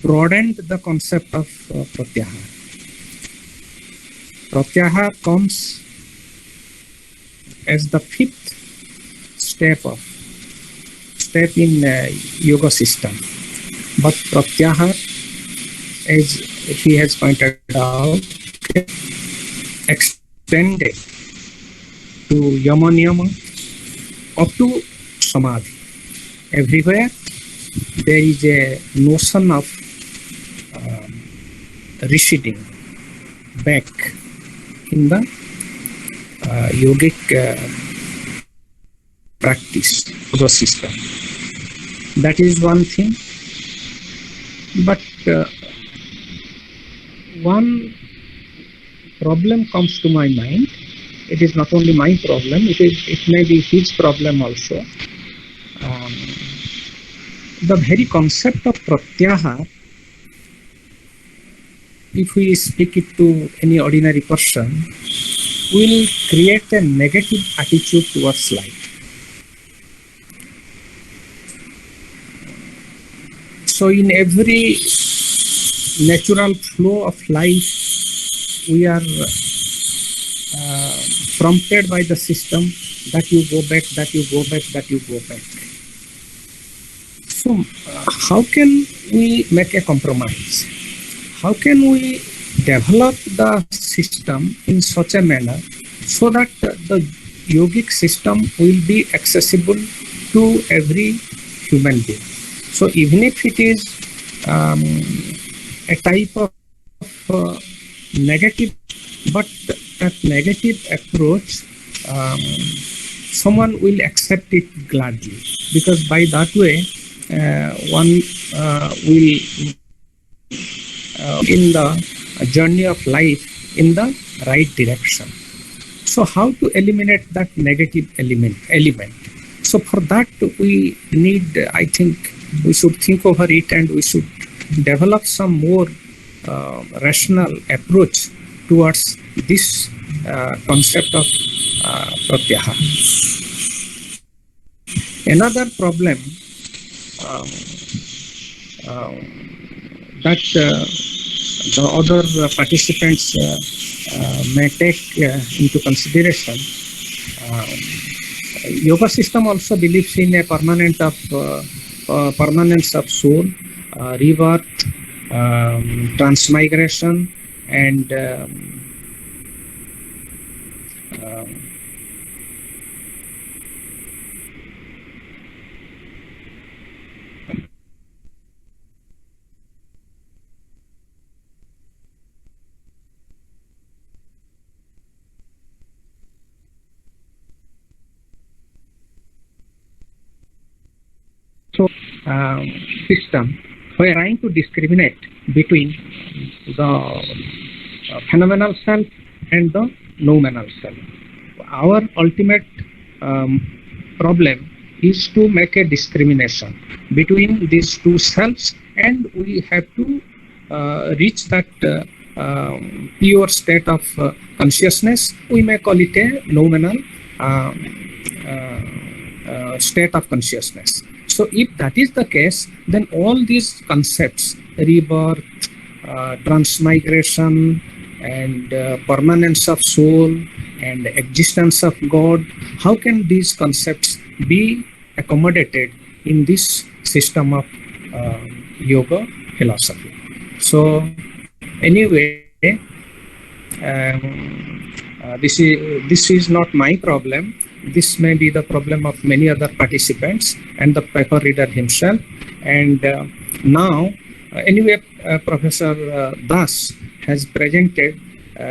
broadened the concept of pratyahar. Pratyahar comes as the fifth step in yoga system. But pratyahar, as he has pointed out, extended to yama niyama up to samadhi. Everywhere there is a notion of receding back in the yogic practice of the system. That is one thing. But one problem comes to my mind. It is not only my problem, it may be his problem also. The very concept of pratyahar, if we speak it to any ordinary person, will create a negative attitude towards life. So in every natural flow of life, we are prompted by the system that you go back, that you go back, that you go back. So how can we make a compromise? How can we develop the system in such a manner so that the yogic system will be accessible to every human being? So even if it is a type of negative, but that negative approach, someone will accept it gladly, because by that way one will in the journey of life in the right direction. So how to eliminate that negative element? So for that we need, I think, we should think over it, and we should develop some more rational approach towards this concept of pratyahar. Another problem that the other participants may take into consideration, yoga system also believes in a permanence of soul, rebirth, transmigration, and system. We are trying to discriminate between the phenomenal self and the noumenal self. Our ultimate problem is to make a discrimination between these two selves, and we have to reach that pure state of consciousness. We may call it a noumenal state of consciousness. So if that is the case, then all these concepts, rebirth, transmigration, and permanence of soul, and existence of God, how can these concepts be accommodated in this system of yoga philosophy? So anyway, this is not my problem. This may be the problem of many other participants and the paper reader himself. And now, anyway, Professor Das has presented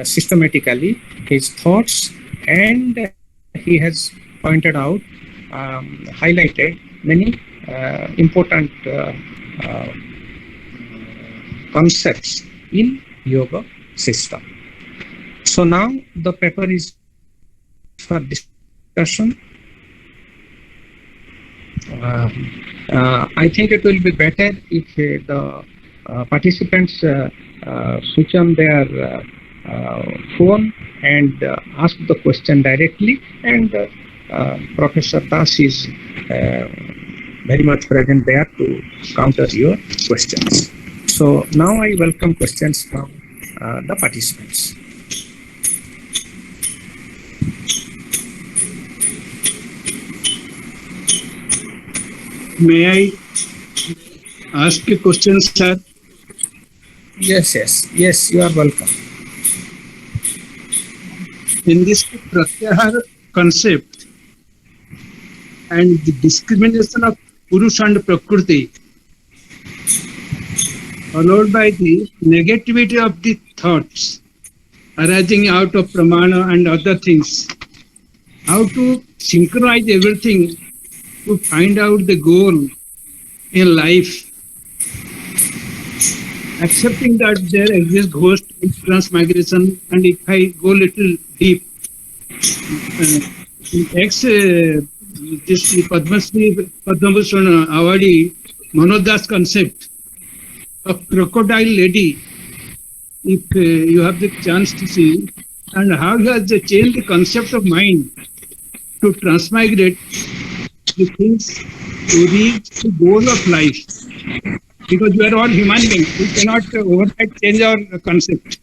systematically his thoughts, and he has pointed out, highlighted many important concepts in yoga system. So now the paper is for discussion. I think it will be better if the participants switch on their phone and ask the question directly, and Professor Das is very much present there to counter your questions. So now I welcome questions from the participants. May I ask a question, sir? Yes, you are welcome. In this Pratyahara concept and the discrimination of Purusha and Prakriti, followed by the negativity of the thoughts arising out of Pramana and other things, how to synchronize everything to find out the goal in life, accepting that there exists ghost in transmigration. And if I go little deep, this Padma Bhushan Awadi Manodas concept of crocodile lady, if you have the chance to see, and how he has changed the concept of mind to transmigrate the things to reach the goal of life. Because we are all human beings, we cannot overnight change our concept.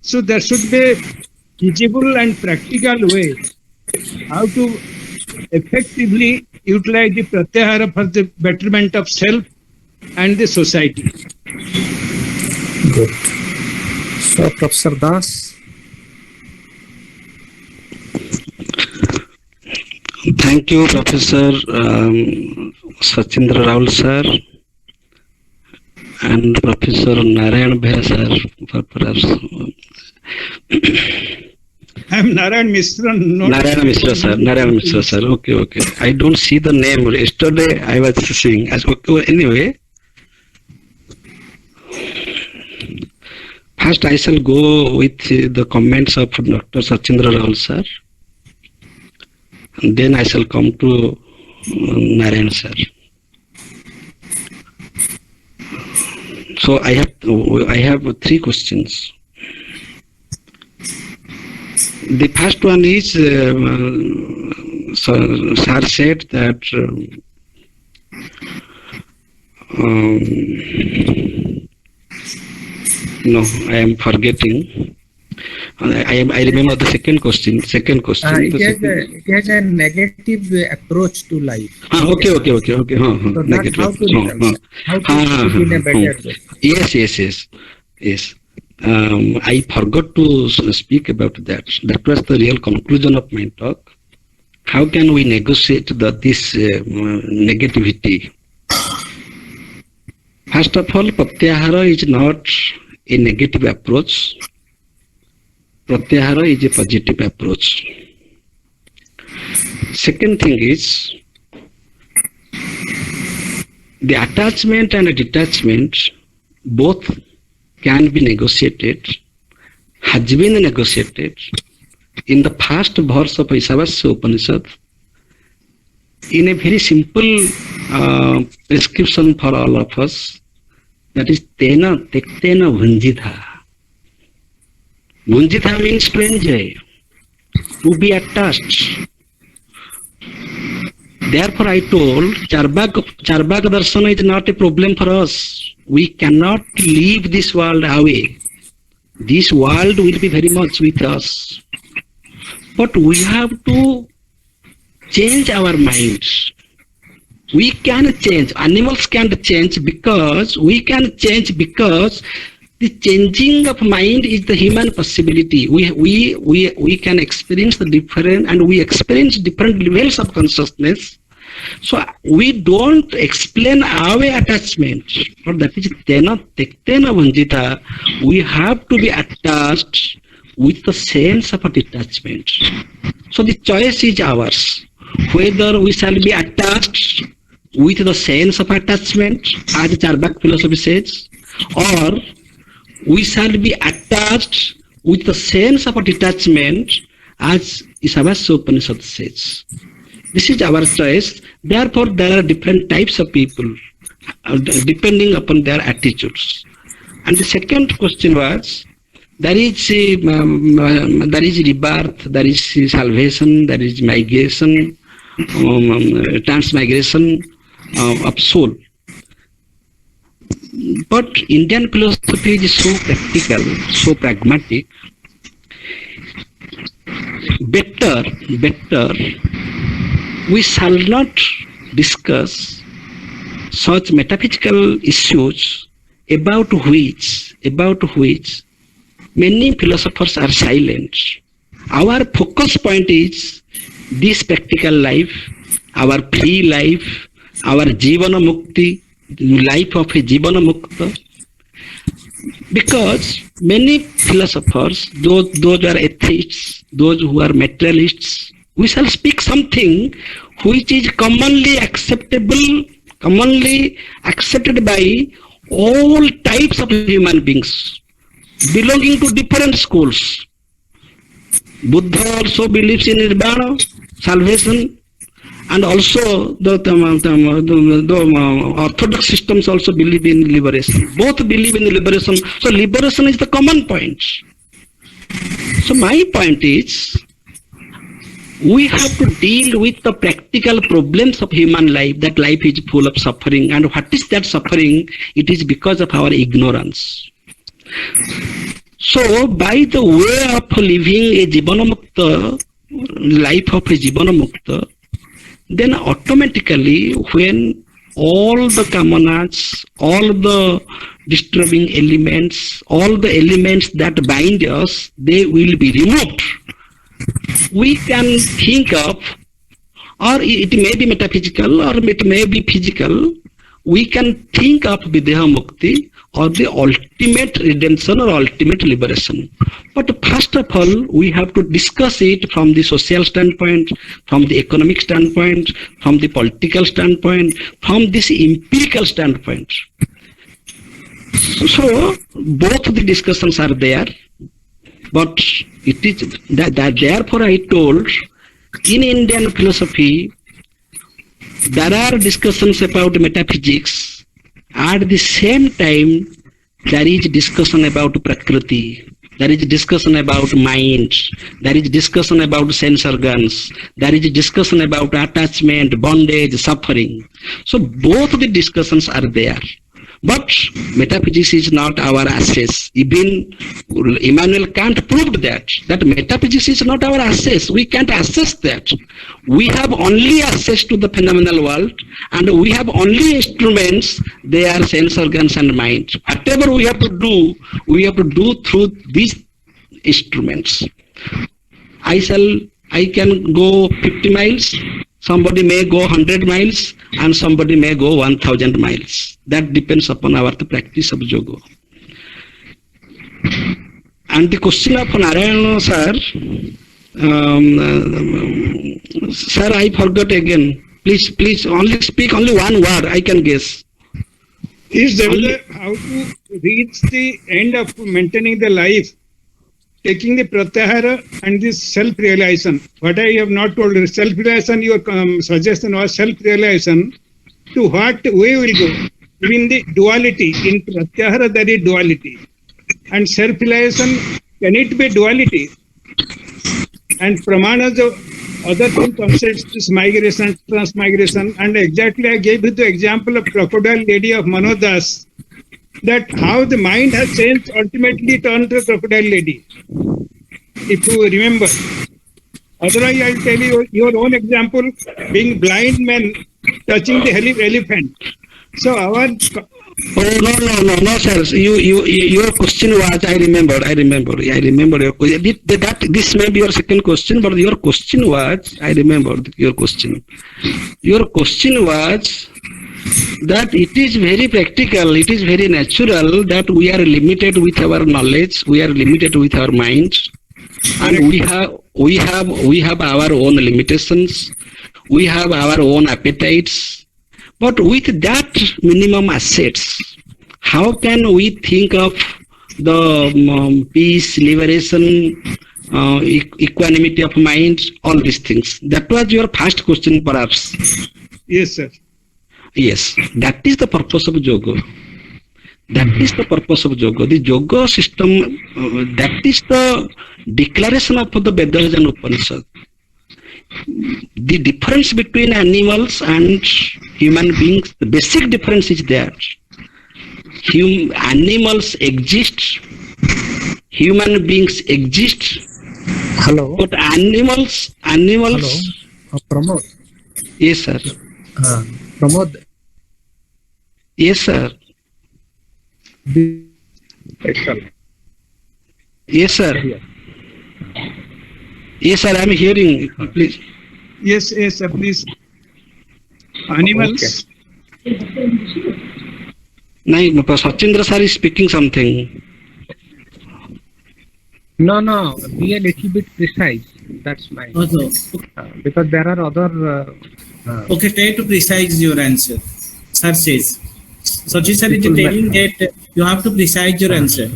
So there should be a feasible and practical way how to effectively utilize the Pratyahara for the betterment of self and the society. Good. So Professor Das. Thank you, Professor Sachindra Raul sir and Professor Narayan Bhera sir for perhaps. I am Narayan Mishra. Narayan Mishra sir. Narayan Mishra sir. Okay. I don't see the name. Yesterday I was seeing. Okay, anyway, first I shall go with the comments of Dr. Sachindra Raul sir. And then I shall come to Narayan sir. So I have three questions. The first one is, sir said that no, I am forgetting. I remember the second question. It has a negative approach to life. Okay. So Negative. how to reconcile? How to live in a better way? Yes. I forgot to speak about that. That was the real conclusion of my talk. How can we negotiate this negativity? First of all, Pratyahara is not a negative approach. Pratyahara is a positive approach. Second thing is, the attachment and detachment both can be negotiated, has been negotiated in the first verse of Isavasya Upanishad in a very simple prescription for all of us, that is Tena Tektena Bhunjitha. Bhunjitha means to enjoy, to be attached. Therefore I told Charvaka Darshana is not a problem for us. We cannot leave this world away. This world will be very much with us. But we have to change our minds. We can change. Animals can't change because we can change, because the changing of mind is the human possibility. We can experience the different, and we experience different levels of consciousness. So we don't explain our attachment. For that is tena tektena vanjita. We have to be attached with the sense of a detachment. So the choice is ours. Whether we shall be attached with the sense of attachment, as Charvak philosophy says, or we shall be attached with the sense of a detachment, as Isavasya Upanishad says. This is our choice. Therefore, there are different types of people, depending upon their attitudes. And the second question was, there is rebirth, there is salvation, there is migration, transmigration of soul. But Indian philosophy is so practical, so pragmatic. Better, we shall not discuss such metaphysical issues about which many philosophers are silent. Our focus point is this practical life, our free life, our Jivana Mukti, life of a Jivana Mukta. Because many philosophers, those are atheists, those who are materialists, we shall speak something which is commonly accepted by all types of human beings belonging to different schools. Buddha also believes in Nirvana, salvation, and also the orthodox systems also believe in liberation. Both believe in liberation. So liberation is the common point. So my point is, we have to deal with the practical problems of human life, that life is full of suffering. And what is that suffering? It is because of our ignorance. So by the way of living a Jivana Mukta, life of a Jivana Mukta, then automatically when all the kamanas, all the disturbing elements, all the elements that bind us, they will be removed. We can think of, or it may be metaphysical or it may be physical, we can think of Videha Mukti or the ultimate redemption or ultimate liberation. But first of all, we have to discuss it from the social standpoint, from the economic standpoint, from the political standpoint, from this empirical standpoint. So both the discussions are there, but it is that therefore I told, in Indian philosophy, there are discussions about metaphysics. At the same time, there is discussion about Prakriti. There is discussion about mind. There is discussion about sense organs. There is discussion about attachment, bondage, suffering. So both the discussions are there. But metaphysics is not our access. Even Immanuel Kant proved that metaphysics is not our access. We can't access that. We have only access to the phenomenal world, and we have only instruments. They are sense organs and mind. Whatever we have to do through these instruments. I can go 50 miles. Somebody may go 100 miles and somebody may go 1000 miles. That depends upon our practice of yoga. And the question of Narayana sir, sir, I forgot again. Please, only speak only one word. I can guess. Is there how to reach the end of maintaining the life, taking the pratyahara and this self-realization? What I have not told you, self-realization, your suggestion was self-realization. To what way will go? In the duality, in pratyahara there is duality. And self-realization, can it be duality? And pramanas of other two concepts, this migration, transmigration, and exactly I gave you the example of crocodile lady of Manoj Das, that how the mind has changed, ultimately turned to crocodile lady. If you remember. Otherwise, I'll tell you your own example, being blind men touching the elephant. So our Oh, no, sir. Your question was, I remember your question. This may be your second question, but your question was, I remember your question. Your question was that it is very practical, it is very natural that we are limited with our knowledge, we are limited with our minds, and we have our own limitations, we have our own appetites. But with that minimum assets, how can we think of the peace, liberation, equanimity of mind, all these things? That was your first question, perhaps. Yes, sir. Yes, that is the purpose of yoga. That is the purpose of yoga. The yoga system, that is the declaration of the Vedas and Upanishads. The difference between animals and human beings, the basic difference is that animals exist, human beings exist, Hello. but animals. Hello. Pramod. Yes, sir. Pramod. Yes, sir. Excellent. Yes, sir. Yes, sir. I am hearing. Please. Yes, sir, please. Animals. No, Sachindra sir is speaking something. No. Be a little bit precise. That's my. Also, Because there are other. okay, try to precise your answer. Sir says. Sachi sir is telling that you have to precise your answer.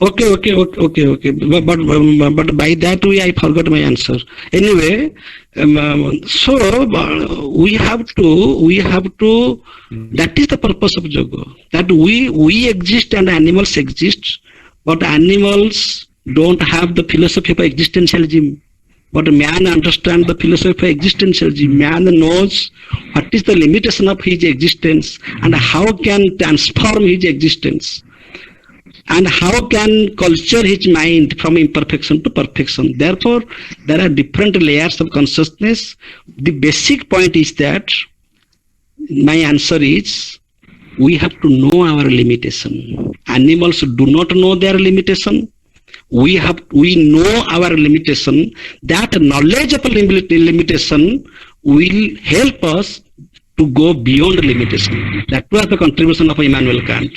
Okay. But by that way, I forgot my answer. Anyway, so we have to. That is the purpose of yoga. That we exist and animals exist, but animals don't have the philosophy of existentialism. But man understands the philosophy of existentialism. Man knows what is the limitation of his existence and how can transform his existence. And how can culture his mind from imperfection to perfection. Therefore, there are different layers of consciousness. The basic point is that my answer is we have to know our limitation. Animals do not know their limitation. We know our limitation. That knowledge of limitation will help us to go beyond limitation. That was the contribution of Immanuel Kant.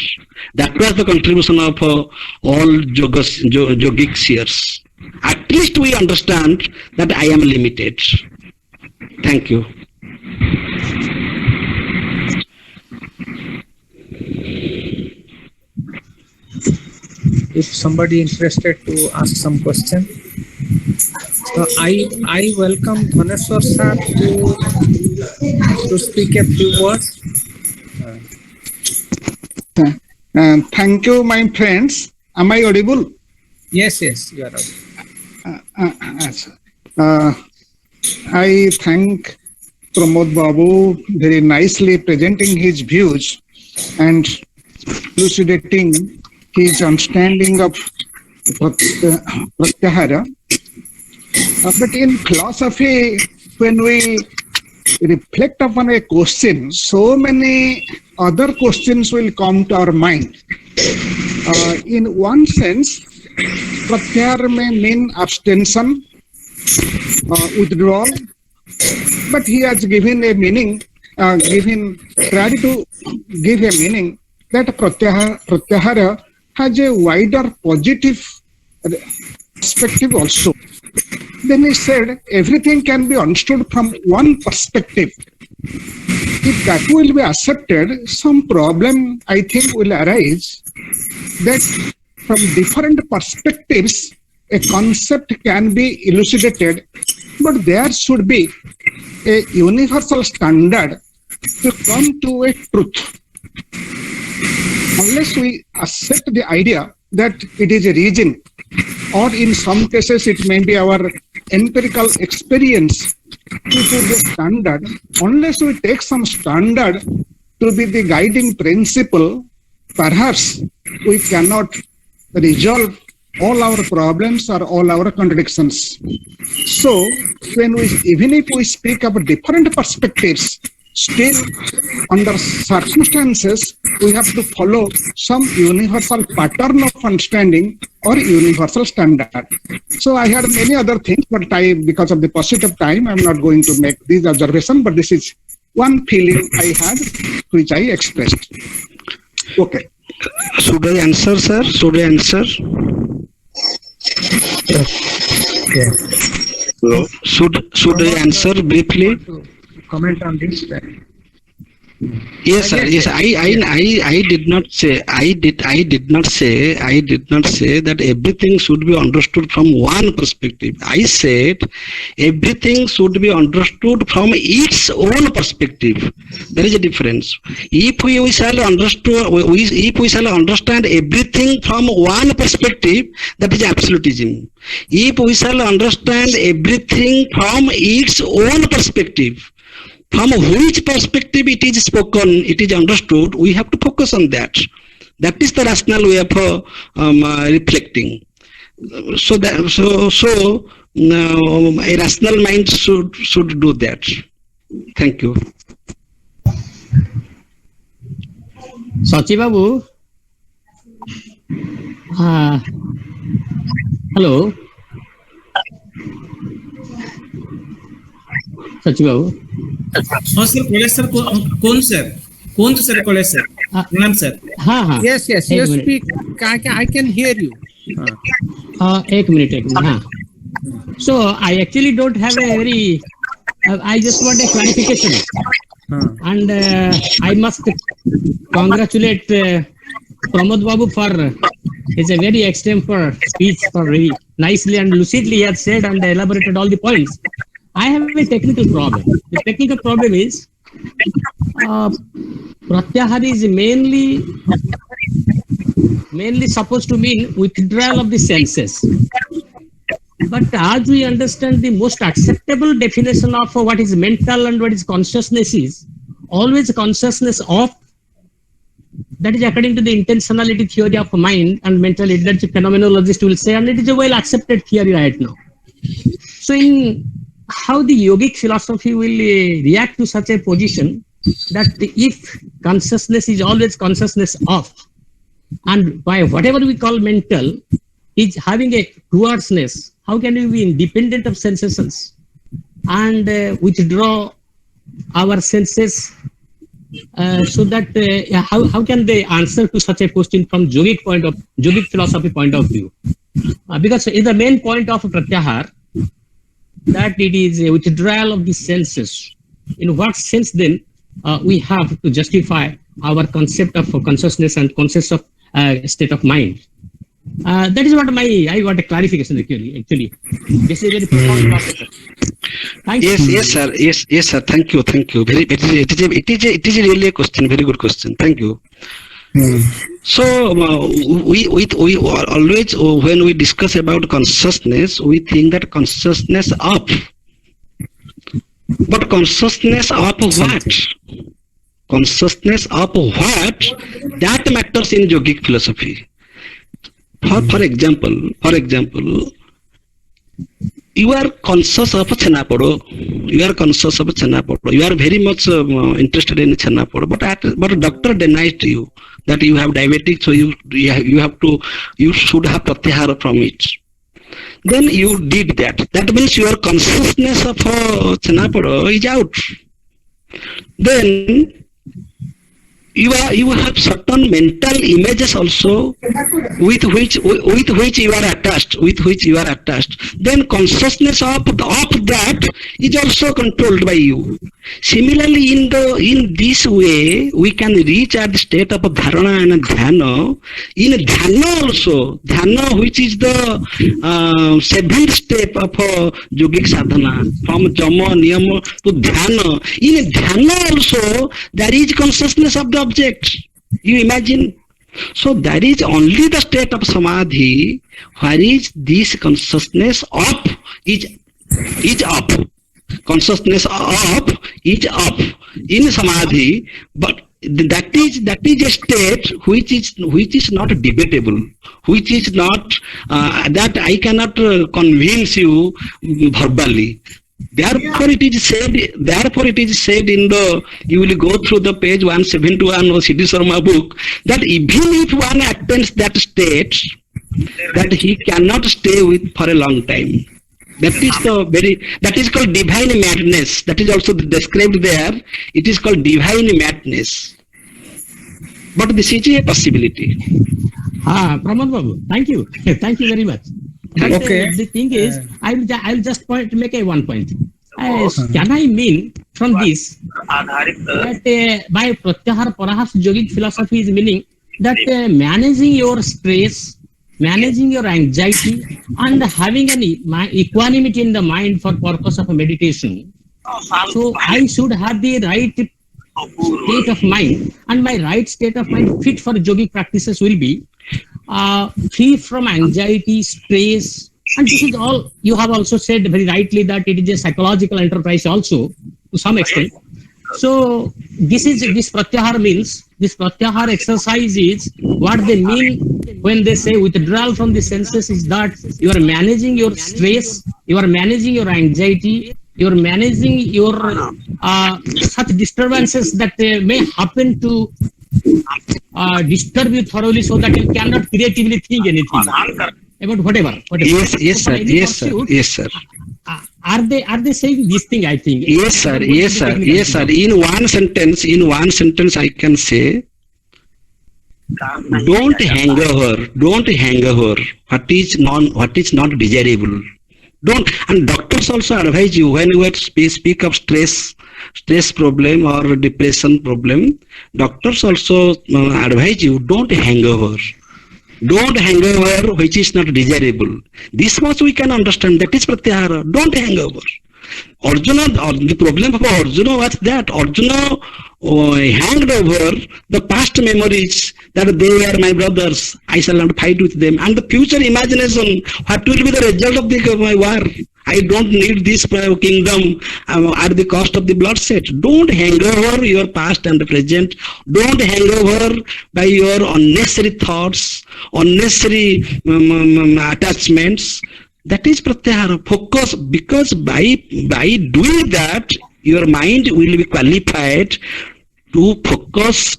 That was the contribution of all yogic seers. At least we understand that I am limited. Thank you. If somebody interested to ask some question, so I welcome Dhaneshwar sir to speak a few words. Thank you, my friends. Am I audible? Yes, you are right. I thank Pramod Babu very nicely presenting his views and elucidating his understanding of Pratyahara. But in philosophy, when we reflect upon a question, so many other questions will come to our mind. In one sense, Pratyahara may mean abstention, withdrawal, but he has given a meaning, tried to give a meaning that Pratyahara has a wider positive perspective also. Then he said everything can be understood from one perspective. If that will be accepted, some problem I think will arise that from different perspectives a concept can be elucidated, but there should be a universal standard to come to a truth. Unless we accept the idea that it is a reason, or in some cases it may be our empirical experience to the standard, unless we take some standard to be the guiding principle, perhaps we cannot resolve all our problems or all our contradictions. So, even if we speak about different perspectives, still under circumstances we have to follow some universal pattern of understanding or universal standard. So I had many other things, but because of the pursuit of time, I'm not going to make these observations, but this is one feeling I had, which I expressed. Okay. Should I answer, sir? Should I answer? Should I answer briefly? Comment on this. Yes, sir. Yes, I did not say. I did not say that everything should be understood from one perspective. I said everything should be understood from its own perspective. There is a difference. If we shall understand everything from one perspective, that is absolutism. If we shall understand everything from its own perspective, from which perspective it is spoken, it is understood, we have to focus on that. That is the rational way of reflecting. So a rational mind should do that. Thank you. Sachi Babu. Hello. Sachi Babu. हाँ sir college sir कौन तो sir college sir प्रणाम sir हाँ Yes, you speak. I can hear you. एक minute हाँ. So I actually don't have a very I just want a clarification and I must congratulate Pramod Babu for his a very extempore speech, for very nicely and lucidly he has said and elaborated all the points. I have a technical problem. The technical problem is Pratyahar is mainly supposed to mean withdrawal of the senses. But as we understand, the most acceptable definition of what is mental and what is consciousness is always consciousness of. That is according to the intentionality theory of mind and mentality. That's a phenomenologist will say, and it is a well accepted theory right now. So in how the yogic philosophy will react to such a position that if consciousness is always consciousness of, and by whatever we call mental is having a towardsness, how can we be independent of sensations and withdraw our senses so that how can they answer to such a question from yogic philosophy point of view? Because the main point of Pratyahar that it is a withdrawal of the senses. In what sense then we have to justify our concept of consciousness and concept of state of mind? That is what I want a clarification actually. This is a very profound topic. Thank you. Yes, sir. Thank you. It is really a question, very good question. Thank you. So we always when we discuss about consciousness, we think that consciousness of, but consciousness of what? Consciousness of what? That matters in yogic philosophy. For example, you are conscious of Chhanapodo. You are conscious of Chhanapodo. You are very much interested in Chhanapodo, but a doctor denies to you that you have diabetic, so you should have pratyahara from it. Then you did that. That means your consciousness of Chhanapodo is out. Then you have certain mental images also with which you are attached. Then consciousness of that is also controlled by you. Similarly, in this way, we can reach at the state of dharana and dhyana. In dhyana also, dhyana, which is the seventh step of yogic sadhana, from jama, niyama to dhyana. In dhyana also, there is consciousness of the object. You imagine? So that is only the state of samadhi where is this consciousness of is up. Consciousness of is up in samadhi, but that is a state which is not debatable, which is not that I cannot convince you verbally. Therefore, it is said. Therefore, it is said in the. You will go through the page 171 of C.D. Sharma book that even if one attains that state, that he cannot stay with for a long time. That is the very. That is called divine madness. That is also described there. It is called divine madness. But this is a possibility. Pramod Babu, thank you. Thank you very much. But, Okay. the thing is, I'll just make a one point. Can I mean from this that by Pratyahar, perhaps yogic philosophy is meaning that managing your stress, managing your anxiety, and having an equanimity in the mind for purpose of meditation. So I should have the right state of mind, and my right state of mind fit for yogic practices will be free from anxiety, stress, and this is all. You have also said very rightly that it is a psychological enterprise also to some extent. So this pratyahar means, this pratyahar exercise is what they mean when they say withdrawal from the senses is that you are managing your stress, you are managing your anxiety, you are managing your such disturbances that may happen to disturb you thoroughly, so that you cannot creatively think anything about whatever. Yes, sir. Yes, sir. Yes, sir. Are they saying this thing? I think. Yes, sir. Yes, sir. Yes, sir. In one sentence, I can say, don't hang over. Don't hang over. What is not desirable. Don't. And doctors also advise you when you speak of stress problem or depression problem. Doctors also advise you, don't hang over. Don't hang over which is not desirable. This much we can understand. That is pratyahara. Don't hang over. Arjuna, the problem of Arjuna was that Arjuna hanged over the past memories that they were my brothers. I shall not fight with them. And the future imagination, what will be the result of my war? I don't need this kingdom at the cost of the bloodshed. Don't hang over your past and the present. Don't hang over by your unnecessary thoughts, unnecessary attachments. That is pratyahara. Focus, because by doing that, your mind will be qualified to focus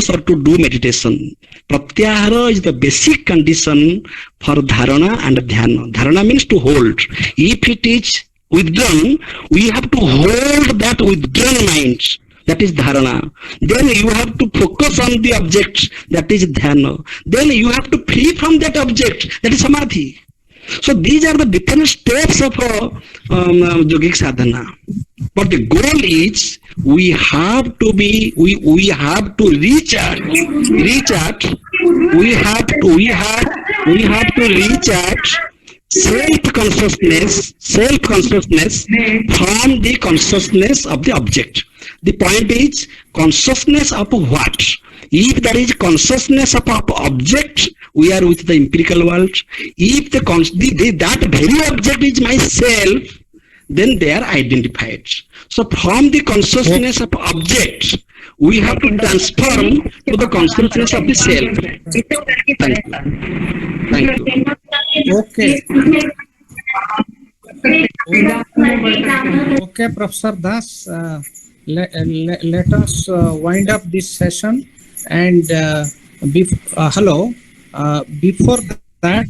or to do meditation. Pratyahara is the basic condition for dharana and dhyana. Dharana means to hold. If it is withdrawn, we have to hold that withdrawn mind. That is dharana. Then you have to focus on the object. That is dhyana. Then you have to free from that object. That is samadhi. So these are the different steps of yogic sadhana. But the goal is we have to reach out. We have to reach out self-consciousness from the consciousness of the object. The point is consciousness of what? If there is consciousness of object, we are with the empirical world. If that very object is myself, then they are identified. So from the consciousness of object, we have to transform to the consciousness of the self. Thank you. Okay. Okay, Professor Das, let us wind up this session. And hello, before that,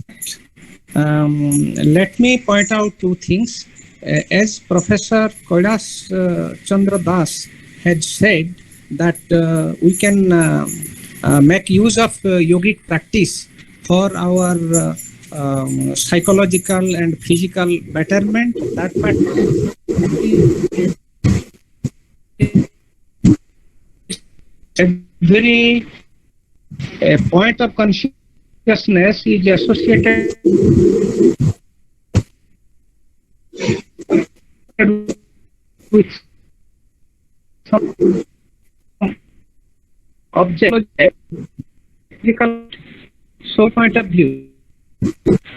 let me point out two things. As Professor Kailas Chandra Das had said, that we can make use of yogic practice for our psychological and physical betterment. That every point of consciousness is associated with some object, so point of view.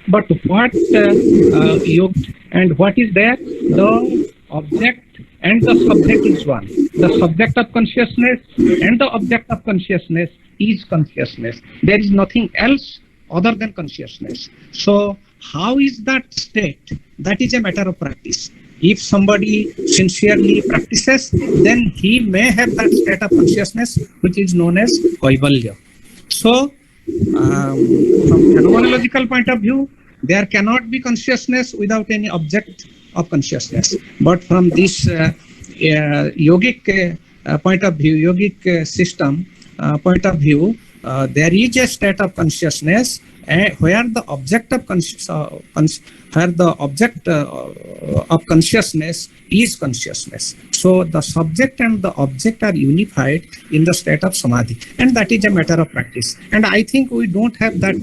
But what yoga and what is there? The object and the subject is one. The subject of consciousness and the object of consciousness is consciousness. There is nothing else other than consciousness. So how is that state? That is a matter of practice. If somebody sincerely practices, then he may have that state of consciousness which is known as Kaivalya. So, from phenomenological point of view, there cannot be consciousness without any object of consciousness. But from this yogic point of view, yogic system point of view, there is a state of consciousness where the object of consciousness is consciousness. So the subject and the object are unified in the state of samadhi, and that is a matter of practice. And I think we don't have that.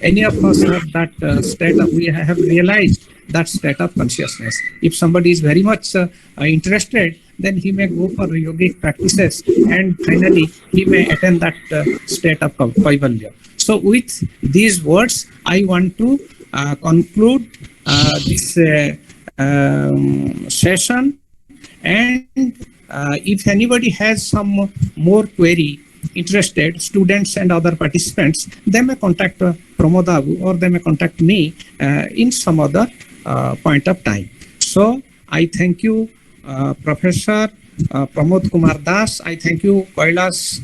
Any of us have that state of, we have realized that state of consciousness. If somebody is very much interested, then he may go for yogic practices, and finally he may attain that state of Kaivalya. So with these words, I want to conclude this session, and if anybody has some more query, interested students and other participants, they may contact Pramod Abu, or they may contact me in some other point of time. So I thank you, Professor Pramod Kumar Das. I thank you, Kailash,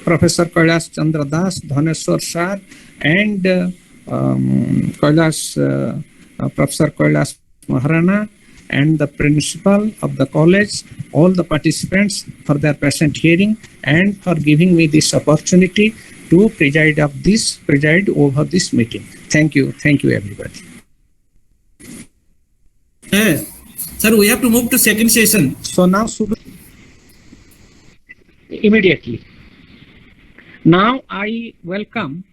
Professor Kailash Chandra Das, Dhaneshwar Sir, and Professor Kailash Maharana, and the principal of the college, all the participants for their patient hearing, and for giving me this opportunity to preside over this meeting. Thank you everybody. Sir, we have to move to second session. So now Immediately. Now I welcome